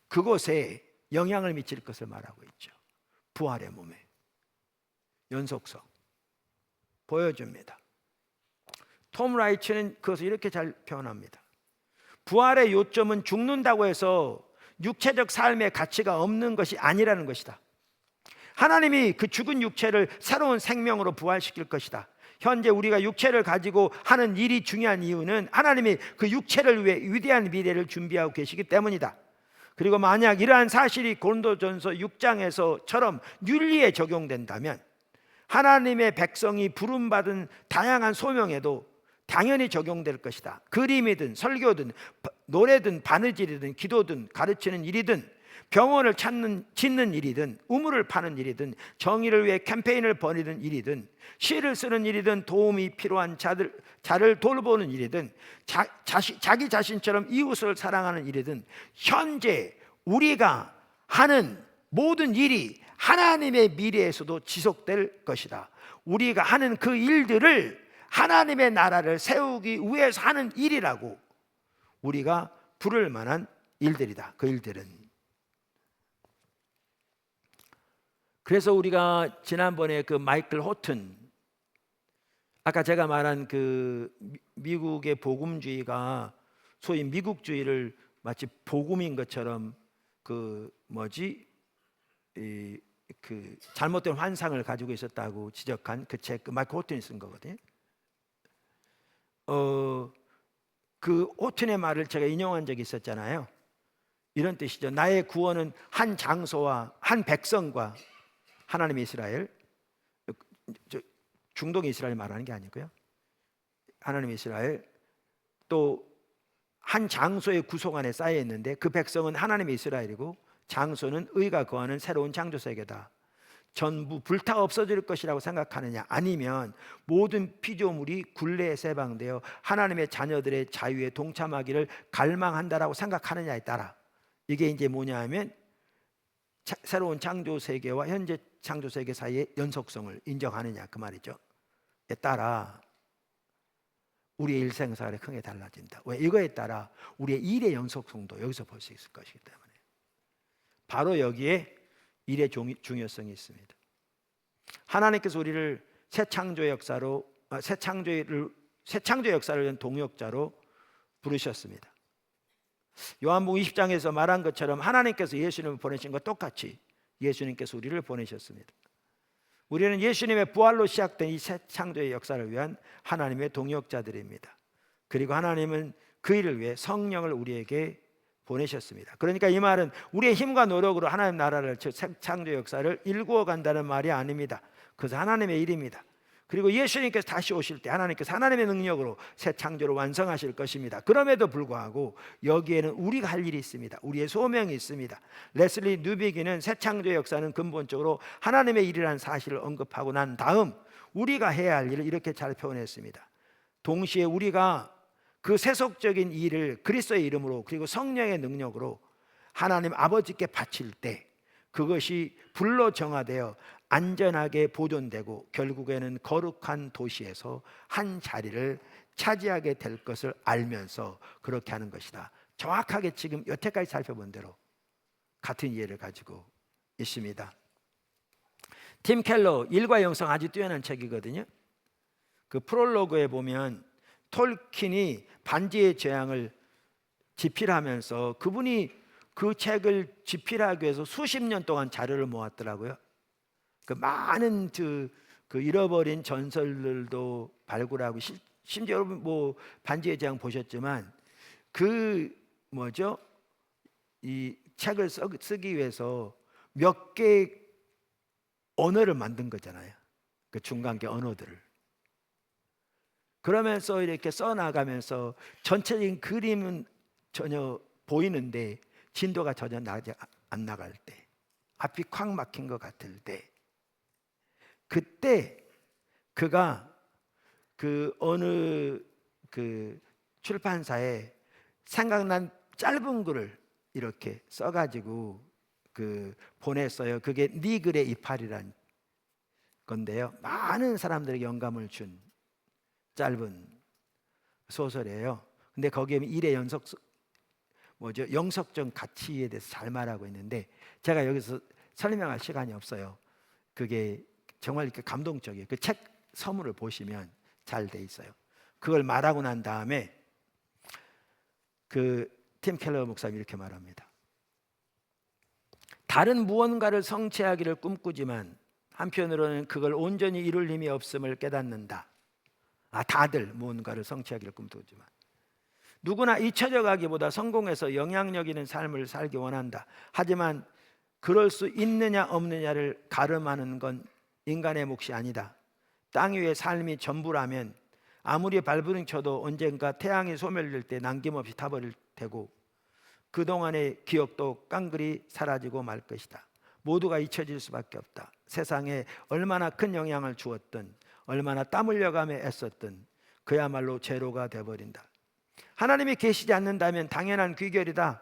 그곳에 영향을 미칠 것을 말하고 있죠. 부활의 몸에 연속성 보여줍니다. 톰 라이츠는 그것을 이렇게 잘 표현합니다. 부활의 요점은 죽는다고 해서 육체적 삶의 가치가 없는 것이 아니라는 것이다. 하나님이 그 죽은 육체를 새로운 생명으로 부활시킬 것이다. 현재 우리가 육체를 가지고 하는 일이 중요한 이유는 하나님이 그 육체를 위해 위대한 미래를 준비하고 계시기 때문이다. 그리고 만약 이러한 사실이 고린도전서 6장에서처럼 윤리에 적용된다면 하나님의 백성이 부름받은 다양한 소명에도 당연히 적용될 것이다. 그림이든 설교든 노래든 바느질이든 기도든 가르치는 일이든 병원을 짓는 일이든 우물을 파는 일이든 정의를 위해 캠페인을 벌이는 일이든 시를 쓰는 일이든 도움이 필요한 자를 돌보는 일이든 자기 자신처럼 이웃을 사랑하는 일이든 현재 우리가 하는 모든 일이 하나님의 미래에서도 지속될 것이다. 우리가 하는 그 일들을 하나님의 나라를 세우기 위해서 하는 일이라고 우리가 부를 만한 일들이다. 그 일들은. 그래서 우리가 지난번에 그 마이클 호튼, 아까 제가 말한 그 미국의 복음주의가 소위 미국주의를 마치 복음인 것처럼 그 잘못된 환상을 가지고 있었다고 지적한 그 책, 그 마이클 호튼이 쓴 거거든요. 그 호튼의 말을 제가 인용한 적이 있었잖아요. 이런 뜻이죠. 나의 구원은 한 장소와 한 백성과 하나님의 이스라엘, 중동의 이스라엘 말하는 게 아니고요. 하나님의 이스라엘 또 한 장소의 구속 안에 쌓여 있는데 그 백성은 하나님의 이스라엘이고 장소는 의가 거하는 새로운 창조 세계다. 전부 불타 없어질 것이라고 생각하느냐, 아니면 모든 피조물이 굴레에 세방되어 하나님의 자녀들의 자유에 동참하기를 갈망한다라고 생각하느냐에 따라 이게 이제 뭐냐 하면 새로운 창조 세계와 현재 창조 세계 사이의 연속성을 인정하느냐 그 말이죠. 에 따라 우리의 일생생활이 크게 달라진다. 왜? 이거에 따라 우리의 일의 연속성도 여기서 볼 수 있을 것이기 때문에 바로 여기에 일의 중요성이 있습니다. 하나님께서 우리를 새 창조 역사로 새 창조 역사를 위한 동역자로 부르셨습니다. 요한복음 20장에서 말한 것처럼 하나님께서 예수님을 보내신 것 똑같이 예수님께서 우리를 보내셨습니다. 우리는 예수님의 부활로 시작된 이 새 창조의 역사를 위한 하나님의 동역자들입니다. 그리고 하나님은 그 일을 위해 성령을 우리에게 보내셨습니다. 그러니까 이 말은 우리의 힘과 노력으로 하나님 나라를 즉 새 창조 역사를 일구어 간다는 말이 아닙니다. 그것은 하나님의 일입니다. 그리고 예수님께서 다시 오실 때 하나님께서 하나님의 능력으로 새 창조를 완성하실 것입니다. 그럼에도 불구하고 여기에는 우리가 할 일이 있습니다. 우리의 소명이 있습니다. 레슬리 뉴비기는 새 창조의 역사는 근본적으로 하나님의 일이라는 사실을 언급하고 난 다음 우리가 해야 할 일을 이렇게 잘 표현했습니다. 동시에 우리가 그 세속적인 일을 그리스도의 이름으로 그리고 성령의 능력으로 하나님 아버지께 바칠 때 그것이 불로 정화되어 안전하게 보존되고 결국에는 거룩한 도시에서 한 자리를 차지하게 될 것을 알면서 그렇게 하는 것이다. 정확하게 지금 여태까지 살펴본 대로 같은 이해를 가지고 있습니다. 팀 켈러 일과 영성 아주 뛰어난 책이거든요. 그 프롤로그에 보면 톨킨이 반지의 제왕을 집필하면서 그분이 그 책을 집필하기 위해서 수십 년 동안 자료를 모았더라고요. 그 많은 그 잃어버린 전설들도 발굴하고 심지어 여러분 뭐 반지의 제왕 보셨지만 그 뭐죠? 이 책을 쓰기 위해서 몇 개의 언어를 만든 거잖아요. 그 중간계 언어들을. 그러면서 이렇게 써나가면서 전체적인 그림은 전혀 보이는데 진도가 전혀 안 나갈 때, 앞이 콱 막힌 것 같을 때, 그때 그가 그 어느 그 출판사에 생각난 짧은 글을 이렇게 써가지고 그 보냈어요. 그게 네 글의 이파리란 건데요. 많은 사람들에게 영감을 준 짧은 소설이에요. 근데 거기에 일의 영속적 가치에 대해서 잘 말하고 있는데 제가 여기서 설명할 시간이 없어요. 그게 정말 이렇게 감동적이에요. 그 책 서문을 보시면 잘 돼 있어요. 그걸 말하고 난 다음에 그 팀 켈러 목사님이 이렇게 말합니다. 다른 무언가를 성취하기를 꿈꾸지만 한편으로는 그걸 온전히 이룰 힘이 없음을 깨닫는다. 다들 무언가를 성취하기를 꿈꾸지만 누구나 잊혀져 가기보다 성공해서 영향력 있는 삶을 살기 원한다. 하지만 그럴 수 있느냐 없느냐를 가름하는 건 인간의 몫이 아니다. 땅 위의 삶이 전부라면 아무리 발버둥 쳐도 언젠가 태양이 소멸될 때 남김없이 타버릴 테고 그동안의 기억도 깡그리 사라지고 말 것이다. 모두가 잊혀질 수밖에 없다. 세상에 얼마나 큰 영향을 주었든 얼마나 땀 흘려가며 애썼든 그야말로 제로가 돼버린다. 하나님이 계시지 않는다면 당연한 귀결이다.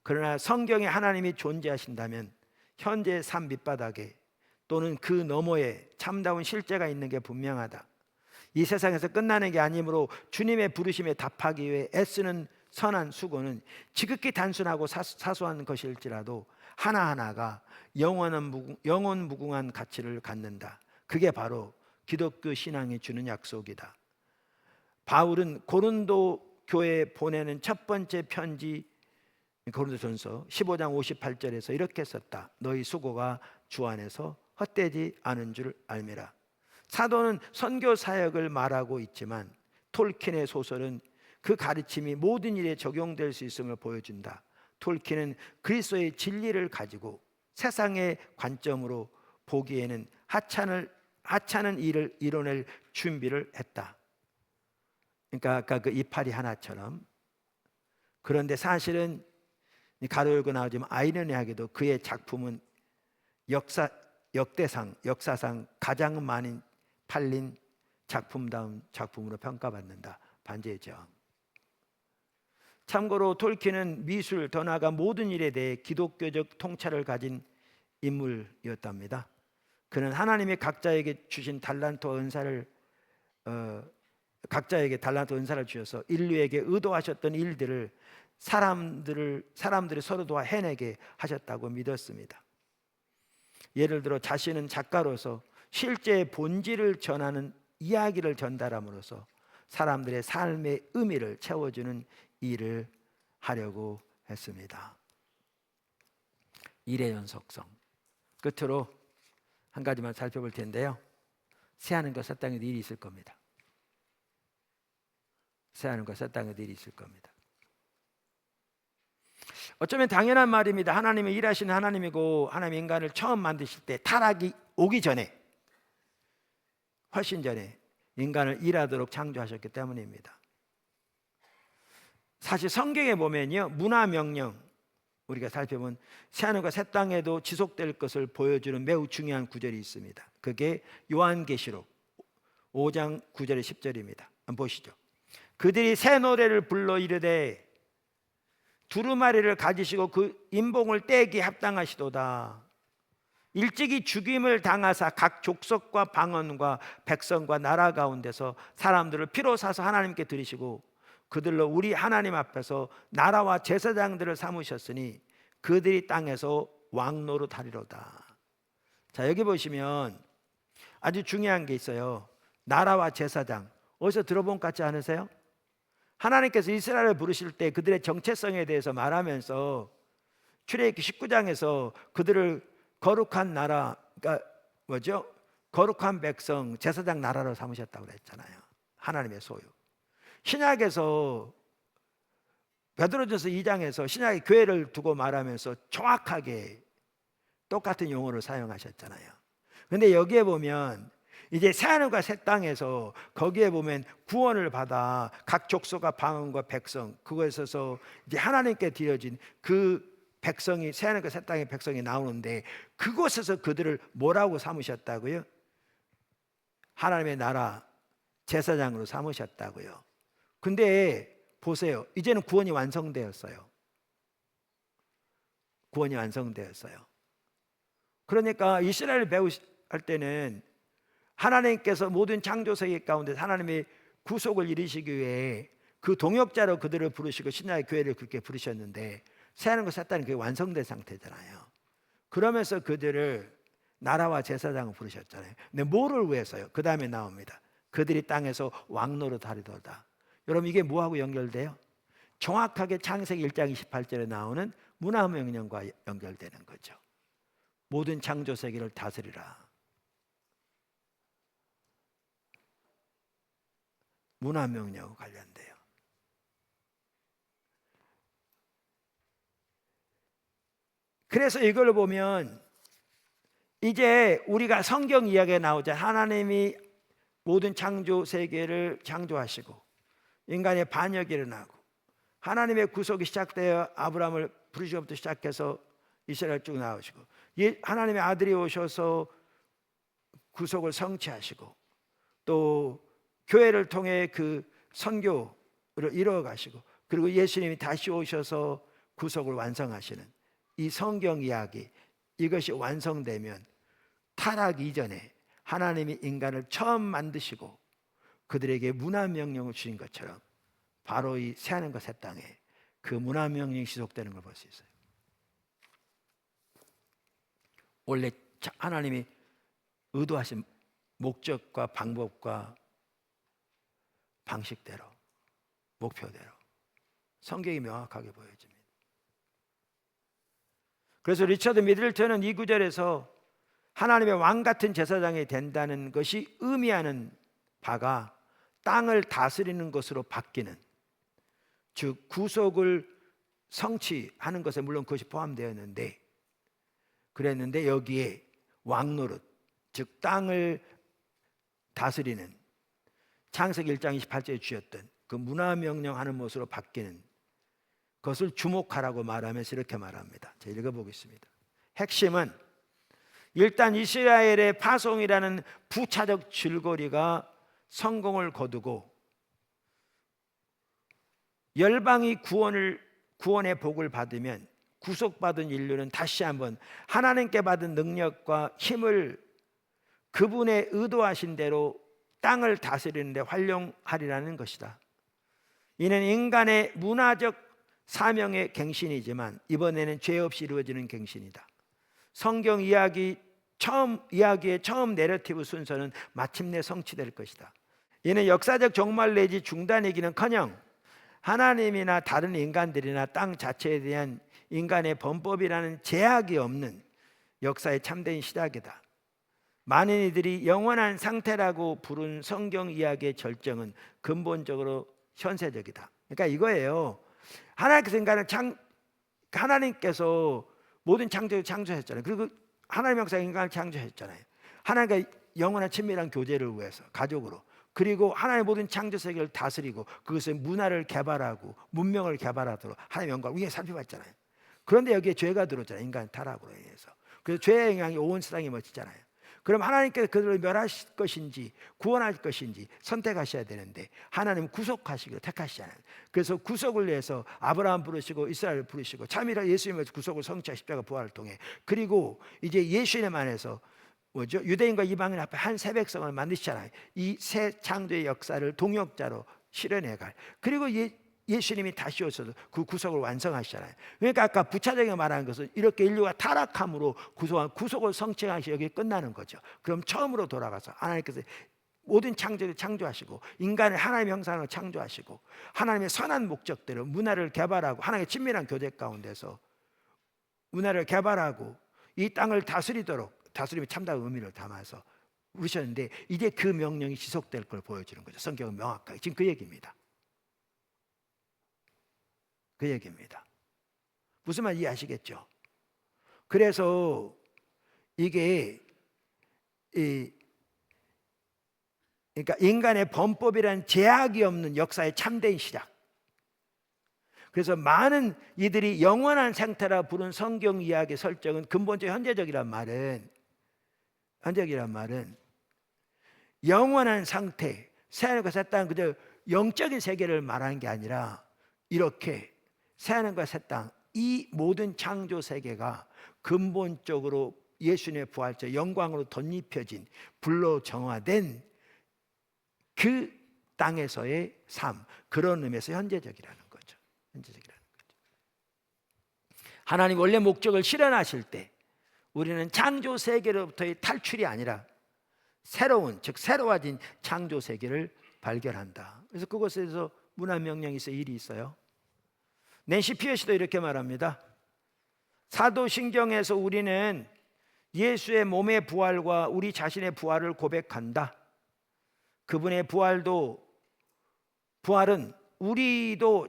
그러나 성경에 하나님이 존재하신다면 현재의 삶 밑바닥에 또는 그 너머에 참다운 실제가 있는 게 분명하다. 이 세상에서 끝나는 게 아니므로 주님의 부르심에 답하기 위해 애쓰는 선한 수고는 지극히 단순하고 사소한 것일지라도 하나하나가 영원 무궁한 가치를 갖는다. 그게 바로 기독교 신앙이 주는 약속이다. 바울은 고린도 교회에 보내는 첫 번째 편지 고린도전서 15장 58절에서 이렇게 썼다. 너희 수고가 주 안에서 헛되지 않은 줄 알미라. 사도는 선교 사역을 말하고 있지만 톨킨의 소설은 그 가르침이 모든 일에 적용될 수 있음을 보여준다. 톨킨은 그리스도의 진리를 가지고 세상의 관점으로 보기에는 하찮은 일을 이뤄낼 준비를 했다. 그러니까 아까 그 이파리 하나처럼. 그런데 사실은 가로 열고 나오지만 아이러니하게도 그의 작품은 역사상 가장 많이 팔린 작품다운 작품으로 평가받는다. 반지의 제왕. 참고로 톨킨은 미술 더 나아가 모든 일에 대해 기독교적 통찰을 가진 인물이었답니다. 그는 하나님이 각자에게 주신 달란트와 은사를 각자에게 달란트 은사를 주셔서 인류에게 의도하셨던 일들을 사람들이 서로 도와 해내게 하셨다고 믿었습니다. 예를 들어 자신은 작가로서 실제의 본질을 전하는 이야기를 전달함으로써 사람들의 삶의 의미를 채워주는 일을 하려고 했습니다. 일의 연속성. 끝으로 한 가지만 살펴볼 텐데요. 새하늘과 새 땅에 일이 있을 겁니다. 새하늘과 새 땅에 일이 있을 겁니다. 어쩌면 당연한 말입니다. 하나님은 일하시는 하나님이고 하나님 인간을 처음 만드실 때 타락이 오기 전에 훨씬 전에 인간을 일하도록 창조하셨기 때문입니다. 사실 성경에 보면요, 문화 명령 우리가 살펴본 새하늘과 새 땅에도 지속될 것을 보여주는 매우 중요한 구절이 있습니다. 그게 요한계시록 5장 9절에 10절입니다. 한번 보시죠. 그들이 새 노래를 불러 이르되 두루마리를 가지시고 그 인봉을 떼기에 합당하시도다. 일찍이 죽임을 당하사 각 족속과 방언과 백성과 나라 가운데서 사람들을 피로 사서 하나님께 드리시고 그들로 우리 하나님 앞에서 나라와 제사장들을 삼으셨으니 그들이 땅에서 왕노릇하리로다. 자, 여기 보시면 아주 중요한 게 있어요. 나라와 제사장. 어디서 들어본 것 같지 않으세요? 하나님께서 이스라엘을 부르실 때 그들의 정체성에 대해서 말하면서 출애굽기 19장에서 그들을 거룩한 나라, 그러니까 뭐죠? 거룩한 백성, 제사장 나라로 삼으셨다고 그랬잖아요. 하나님의 소유. 신약에서 베드로전서 2장에서 신약의 교회를 두고 말하면서 정확하게 똑같은 용어를 사용하셨잖아요. 그런데 여기에 보면 이제 새하늘과 새 땅에서 거기에 보면 구원을 받아 각 족속과 방언과 백성 그거에 있어서 이제 하나님께 드려진 그 백성이 새하늘과 새 땅의 백성이 나오는데 그곳에서 그들을 뭐라고 삼으셨다고요? 하나님의 나라 제사장으로 삼으셨다고요. 근데 보세요. 이제는 구원이 완성되었어요. 구원이 완성되었어요. 그러니까 이스라엘을 배우할 때는 하나님께서 모든 창조 세계 가운데 하나님의 구속을 이루시기 위해 그 동역자로 그들을 부르시고 신약의 교회를 그렇게 부르셨는데 새하늘과 새 땅은 그게 완성된 상태잖아요. 그러면서 그들을 나라와 제사장을 부르셨잖아요. 근데 뭐를 위해서요? 그 다음에 나옵니다. 그들이 땅에서 왕노릇 하리도다. 여러분 이게 뭐하고 연결돼요? 정확하게 창세기 1장 28절에 나오는 문화명령과 연결되는 거죠. 모든 창조 세계를 다스리라. 문화명령과 관련돼요. 그래서 이걸 보면 이제 우리가 성경 이야기에 나오자 하나님이 모든 창조 세계를 창조하시고 인간의 반역이 일어나고 하나님의 구속이 시작되어 아브라함을 부르시고부터 시작해서 이스라엘 쭉 나오시고 하나님의 아들이 오셔서 구속을 성취하시고 또 교회를 통해 그 선교를 이루어 가시고 그리고 예수님이 다시 오셔서 구속을 완성하시는 이 성경 이야기 이것이 완성되면 타락 이전에 하나님이 인간을 처음 만드시고 그들에게 문화명령을 주신 것처럼 바로 이 새하늘과 새 땅에 그 문화명령이 지속되는 걸 볼 수 있어요. 원래 하나님이 의도하신 목적과 방법과 방식대로 목표대로 성경이 명확하게 보여집니다. 그래서 리처드 미들턴은 이 구절에서 하나님의 왕 같은 제사장이 된다는 것이 의미하는 바가 땅을 다스리는 것으로 바뀌는 즉 구속을 성취하는 것에 물론 그것이 포함되었는데 그랬는데 여기에 왕노릇 즉 땅을 다스리는 창세기 1장 28절에 주셨던 그 문화명령하는 모습으로 바뀌는 그것을 주목하라고 말하면서 이렇게 말합니다. 제가 읽어보겠습니다. 핵심은 일단 이스라엘의 파송이라는 부차적 줄거리가 성공을 거두고 열방이 구원의 복을 받으면 구속받은 인류는 다시 한번 하나님께 받은 능력과 힘을 그분의 의도하신 대로 땅을 다스리는 데 활용하리라는 것이다. 이는 인간의 문화적 사명의 갱신이지만 이번에는 죄 없이 이루어지는 갱신이다. 성경 이야기의 처음 내러티브 순서는 마침내 성취될 것이다. 이는 역사적 종말 내지 중단이기는커녕 하나님이나 다른 인간들이나 땅 자체에 대한 인간의 범법이라는 제약이 없는 역사의 참된 시작이다. 많은 이들이 영원한 상태라고 부른 성경 이야기의 절정은 근본적으로 현세적이다. 그러니까 이거예요. 하나님께서 모든 창조를 창조했잖아요. 그리고 하나님 형상 인간을 창조했잖아요. 하나님과 영원한 친밀한 교제를 위해서 가족으로, 그리고 하나님의 모든 창조 세계를 다스리고 그것의 문화를 개발하고 문명을 개발하도록 하나님의 영광을 위해 살펴봤잖아요. 그런데 여기에 죄가 들어오잖아요. 인간 타락으로 인해서. 그래서 죄의 영향이 온 세상에 미치잖아요. 그럼 하나님께서 그들을 멸하실 것인지 구원할 것인지 선택하셔야 되는데 하나님 구속하시기로 택하시잖아요. 그래서 구속을 위해서 아브라함 부르시고 이스라엘 부르시고 참이라 예수님의 구속을 성취하 십자가 부활을 통해, 그리고 이제 예수님 안에서 유대인과 이방인 앞에 한 새 백성을 만드시잖아요. 이 새 창조의 역사를 동역자로 실현해갈, 그리고 예수님이 다시 오셔서 그 구속을 완성하시잖아요. 그러니까 아까 부차적인 말하는 것은 이렇게 인류가 타락함으로 구속을 성취하시 여기 끝나는 거죠. 그럼 처음으로 돌아가서 하나님께서 모든 창조를 창조하시고 인간을 하나님의 형상으로 창조하시고 하나님의 선한 목적대로 문화를 개발하고 하나님의 친밀한 교제 가운데서 문화를 개발하고 이 땅을 다스리도록, 다스림의 참다운 의미를 담아서 부르셨는데 이제 그 명령이 지속될 걸 보여주는 거죠. 성경은 명확하게 지금 그 얘기입니다. 그 얘기입니다. 무슨 말 이해하시겠죠? 그래서 이게 그러니까 인간의 범법이라는 제약이 없는 역사의 참된 시작. 그래서 많은 이들이 영원한 상태라 부른 성경 이야기 설정은 근본적으로 현재적이란 말은 영원한 상태, 새하늘과 새 땅, 그저 영적인 세계를 말하는 게 아니라 이렇게 새하늘과 새 땅, 이 모든 창조 세계가 근본적으로 예수님의 부활적 영광으로 덧입혀진 불로 정화된 그 땅에서의 삶, 그런 의미에서 현재적이라는 거죠. 하나님 원래 목적을 실현하실 때 우리는 창조 세계로부터의 탈출이 아니라 새로운, 즉 새로워진 창조 세계를 발견한다. 그래서 그것에 대해서 문화명령이 있어요. 일이 있어요. 낸시 피어시도 이렇게 말합니다. 사도신경에서 우리는 예수의 몸의 부활과 우리 자신의 부활을 고백한다. 그분의 부활은 우리도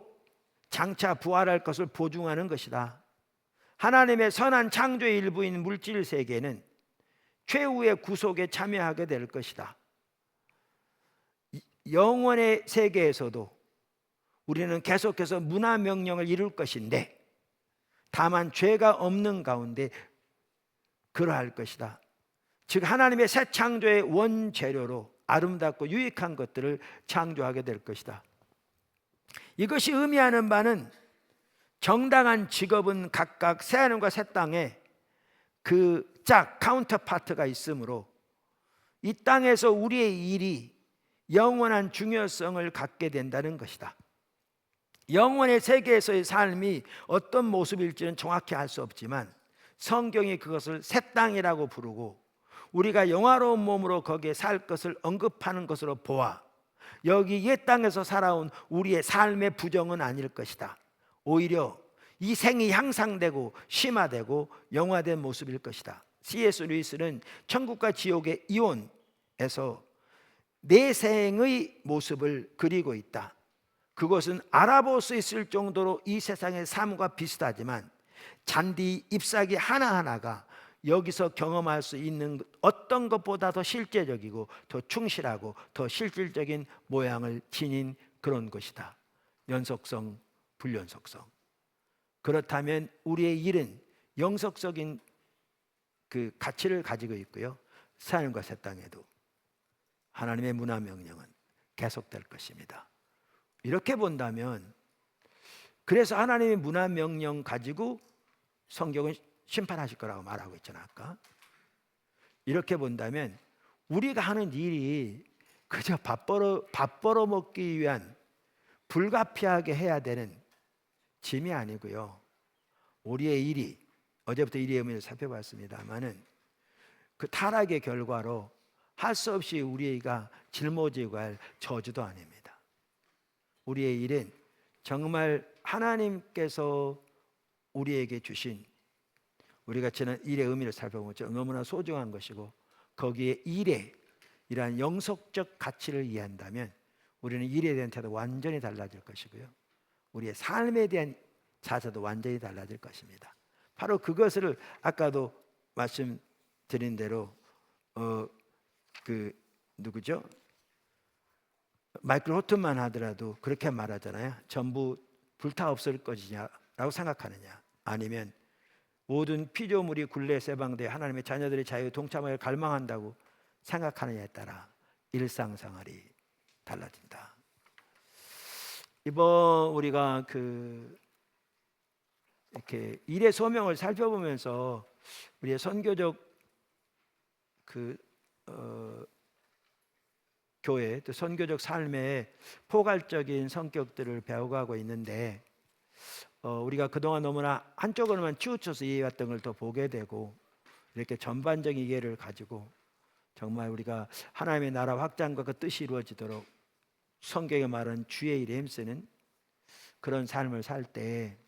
장차 부활할 것을 보증하는 것이다. 하나님의 선한 창조의 일부인 물질 세계는 최후의 구속에 참여하게 될 것이다. 영원의 세계에서도 우리는 계속해서 문화 명령을 이룰 것인데 다만 죄가 없는 가운데 그러할 것이다. 즉 하나님의 새 창조의 원재료로 아름답고 유익한 것들을 창조하게 될 것이다. 이것이 의미하는 바는 정당한 직업은 각각 새하늘과 새 땅에 그 카운터파트가 있으므로 이 땅에서 우리의 일이 영원한 중요성을 갖게 된다는 것이다. 영원의 세계에서의 삶이 어떤 모습일지는 정확히 알 수 없지만 성경이 그것을 새 땅이라고 부르고 우리가 영화로운 몸으로 거기에 살 것을 언급하는 것으로 보아 여기 옛 땅에서 살아온 우리의 삶의 부정은 아닐 것이다. 오히려 이 생이 향상되고 심화되고 영화된 모습일 것이다. C.S. 루이스는 천국과 지옥의 이혼에서 내생의 모습을 그리고 있다. 그것은 알아볼 수 있을 정도로 이 세상의 삶과 비슷하지만 잔디 잎사귀 하나하나가 여기서 경험할 수 있는 어떤 것보다 더 실제적이고 더 충실하고 더 실질적인 모양을 지닌 그런 것이다. 연속성, 불연속성. 그렇다면 우리의 일은 영속적인 그 가치를 가지고 있고요. 새하늘과 새 땅에도 하나님의 문화 명령은 계속될 것입니다. 이렇게 본다면 그래서 하나님의 문화 명령 가지고 성경은 심판하실 거라고 말하고 있잖아 아까. 이렇게 본다면 우리가 하는 일이 그저 밥 벌어 먹기 위한 불가피하게 해야 되는 짐이 아니고요. 우리의 일이, 어제부터 일의 의미를 살펴봤습니다마는 그 타락의 결과로 할 수 없이 우리가 짊어지고 할 저주도 아닙니다. 우리의 일은 정말 하나님께서 우리에게 주신, 우리가 지난 일의 의미를 살펴보면 너무나 소중한 것이고, 거기에 일에 이러한 영속적 가치를 이해한다면 우리는 일에 대한 태도가 완전히 달라질 것이고요, 우리의 삶에 대한 자세도 완전히 달라질 것입니다. 바로 그것을 아까도 말씀드린 대로 누구죠? 마이클 호튼만 하더라도 그렇게 말하잖아요. 전부 불타 없을 것이냐라고 생각하느냐, 아니면 모든 피조물이 굴레 세방되어 하나님의 자녀들의 자유에 동참하여 갈망한다고 생각하느냐에 따라 일상생활이 달라진다. 이번 우리가 이렇게 일의 소명을 살펴보면서 우리의 선교적 교회 또 선교적 삶의 포괄적인 성격들을 배워가고 있는데, 우리가 그동안 너무나 한쪽으로만 치우쳐서 이해했던 걸 더 보게 되고, 이렇게 전반적인 이해를 가지고 정말 우리가 하나님의 나라 확장과 그 뜻이 이루어지도록 성경에 말하는 주의 일에 힘쓰는 그런 삶을 살 때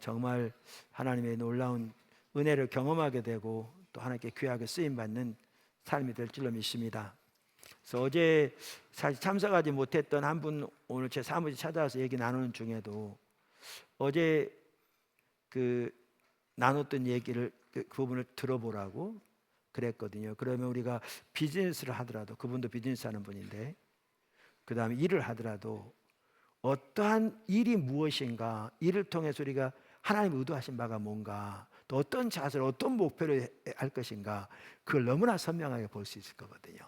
정말 하나님의 놀라운 은혜를 경험하게 되고 또 하나님께 귀하게 쓰임받는 삶이 될 줄로 믿습니다. 그래서 어제 사실 참석하지 못했던 한 분 오늘 제 사무실 찾아와서 얘기 나누는 중에도 어제 나눴던 얘기를 그 부분을 들어보라고 그랬거든요. 그러면 우리가 비즈니스를 하더라도, 그분도 비즈니스 하는 분인데, 그 다음에 일을 하더라도 어떠한 일이 무엇인가, 이를 통해서 우리가 하나님 의도하신 바가 뭔가, 또 어떤 자세로 어떤 목표를 할 것인가, 그걸 너무나 선명하게 볼 수 있을 거거든요.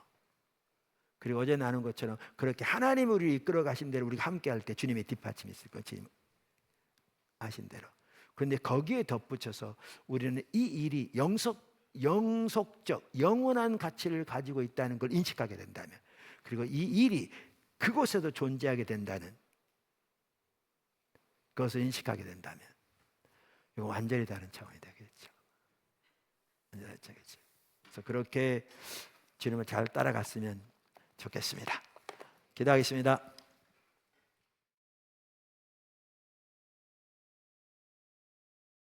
그리고 어제 나눈 것처럼 그렇게 하나님이 우리를 이끌어 가신 대로 우리가 함께 할 때 주님의 뒷받침이 있을 거예요. 주님 아신 대로. 그런데 거기에 덧붙여서 우리는 이 일이 영속적 영원한 가치를 가지고 있다는 걸 인식하게 된다면, 그리고 이 일이 그곳에도 존재하게 된다는 그것을 인식하게 된다면, 이거 완전히 다른 차원이 되겠죠. 완전히 되겠죠. 그래서 그렇게 주님을 잘 따라갔으면 좋겠습니다. 기도하겠습니다.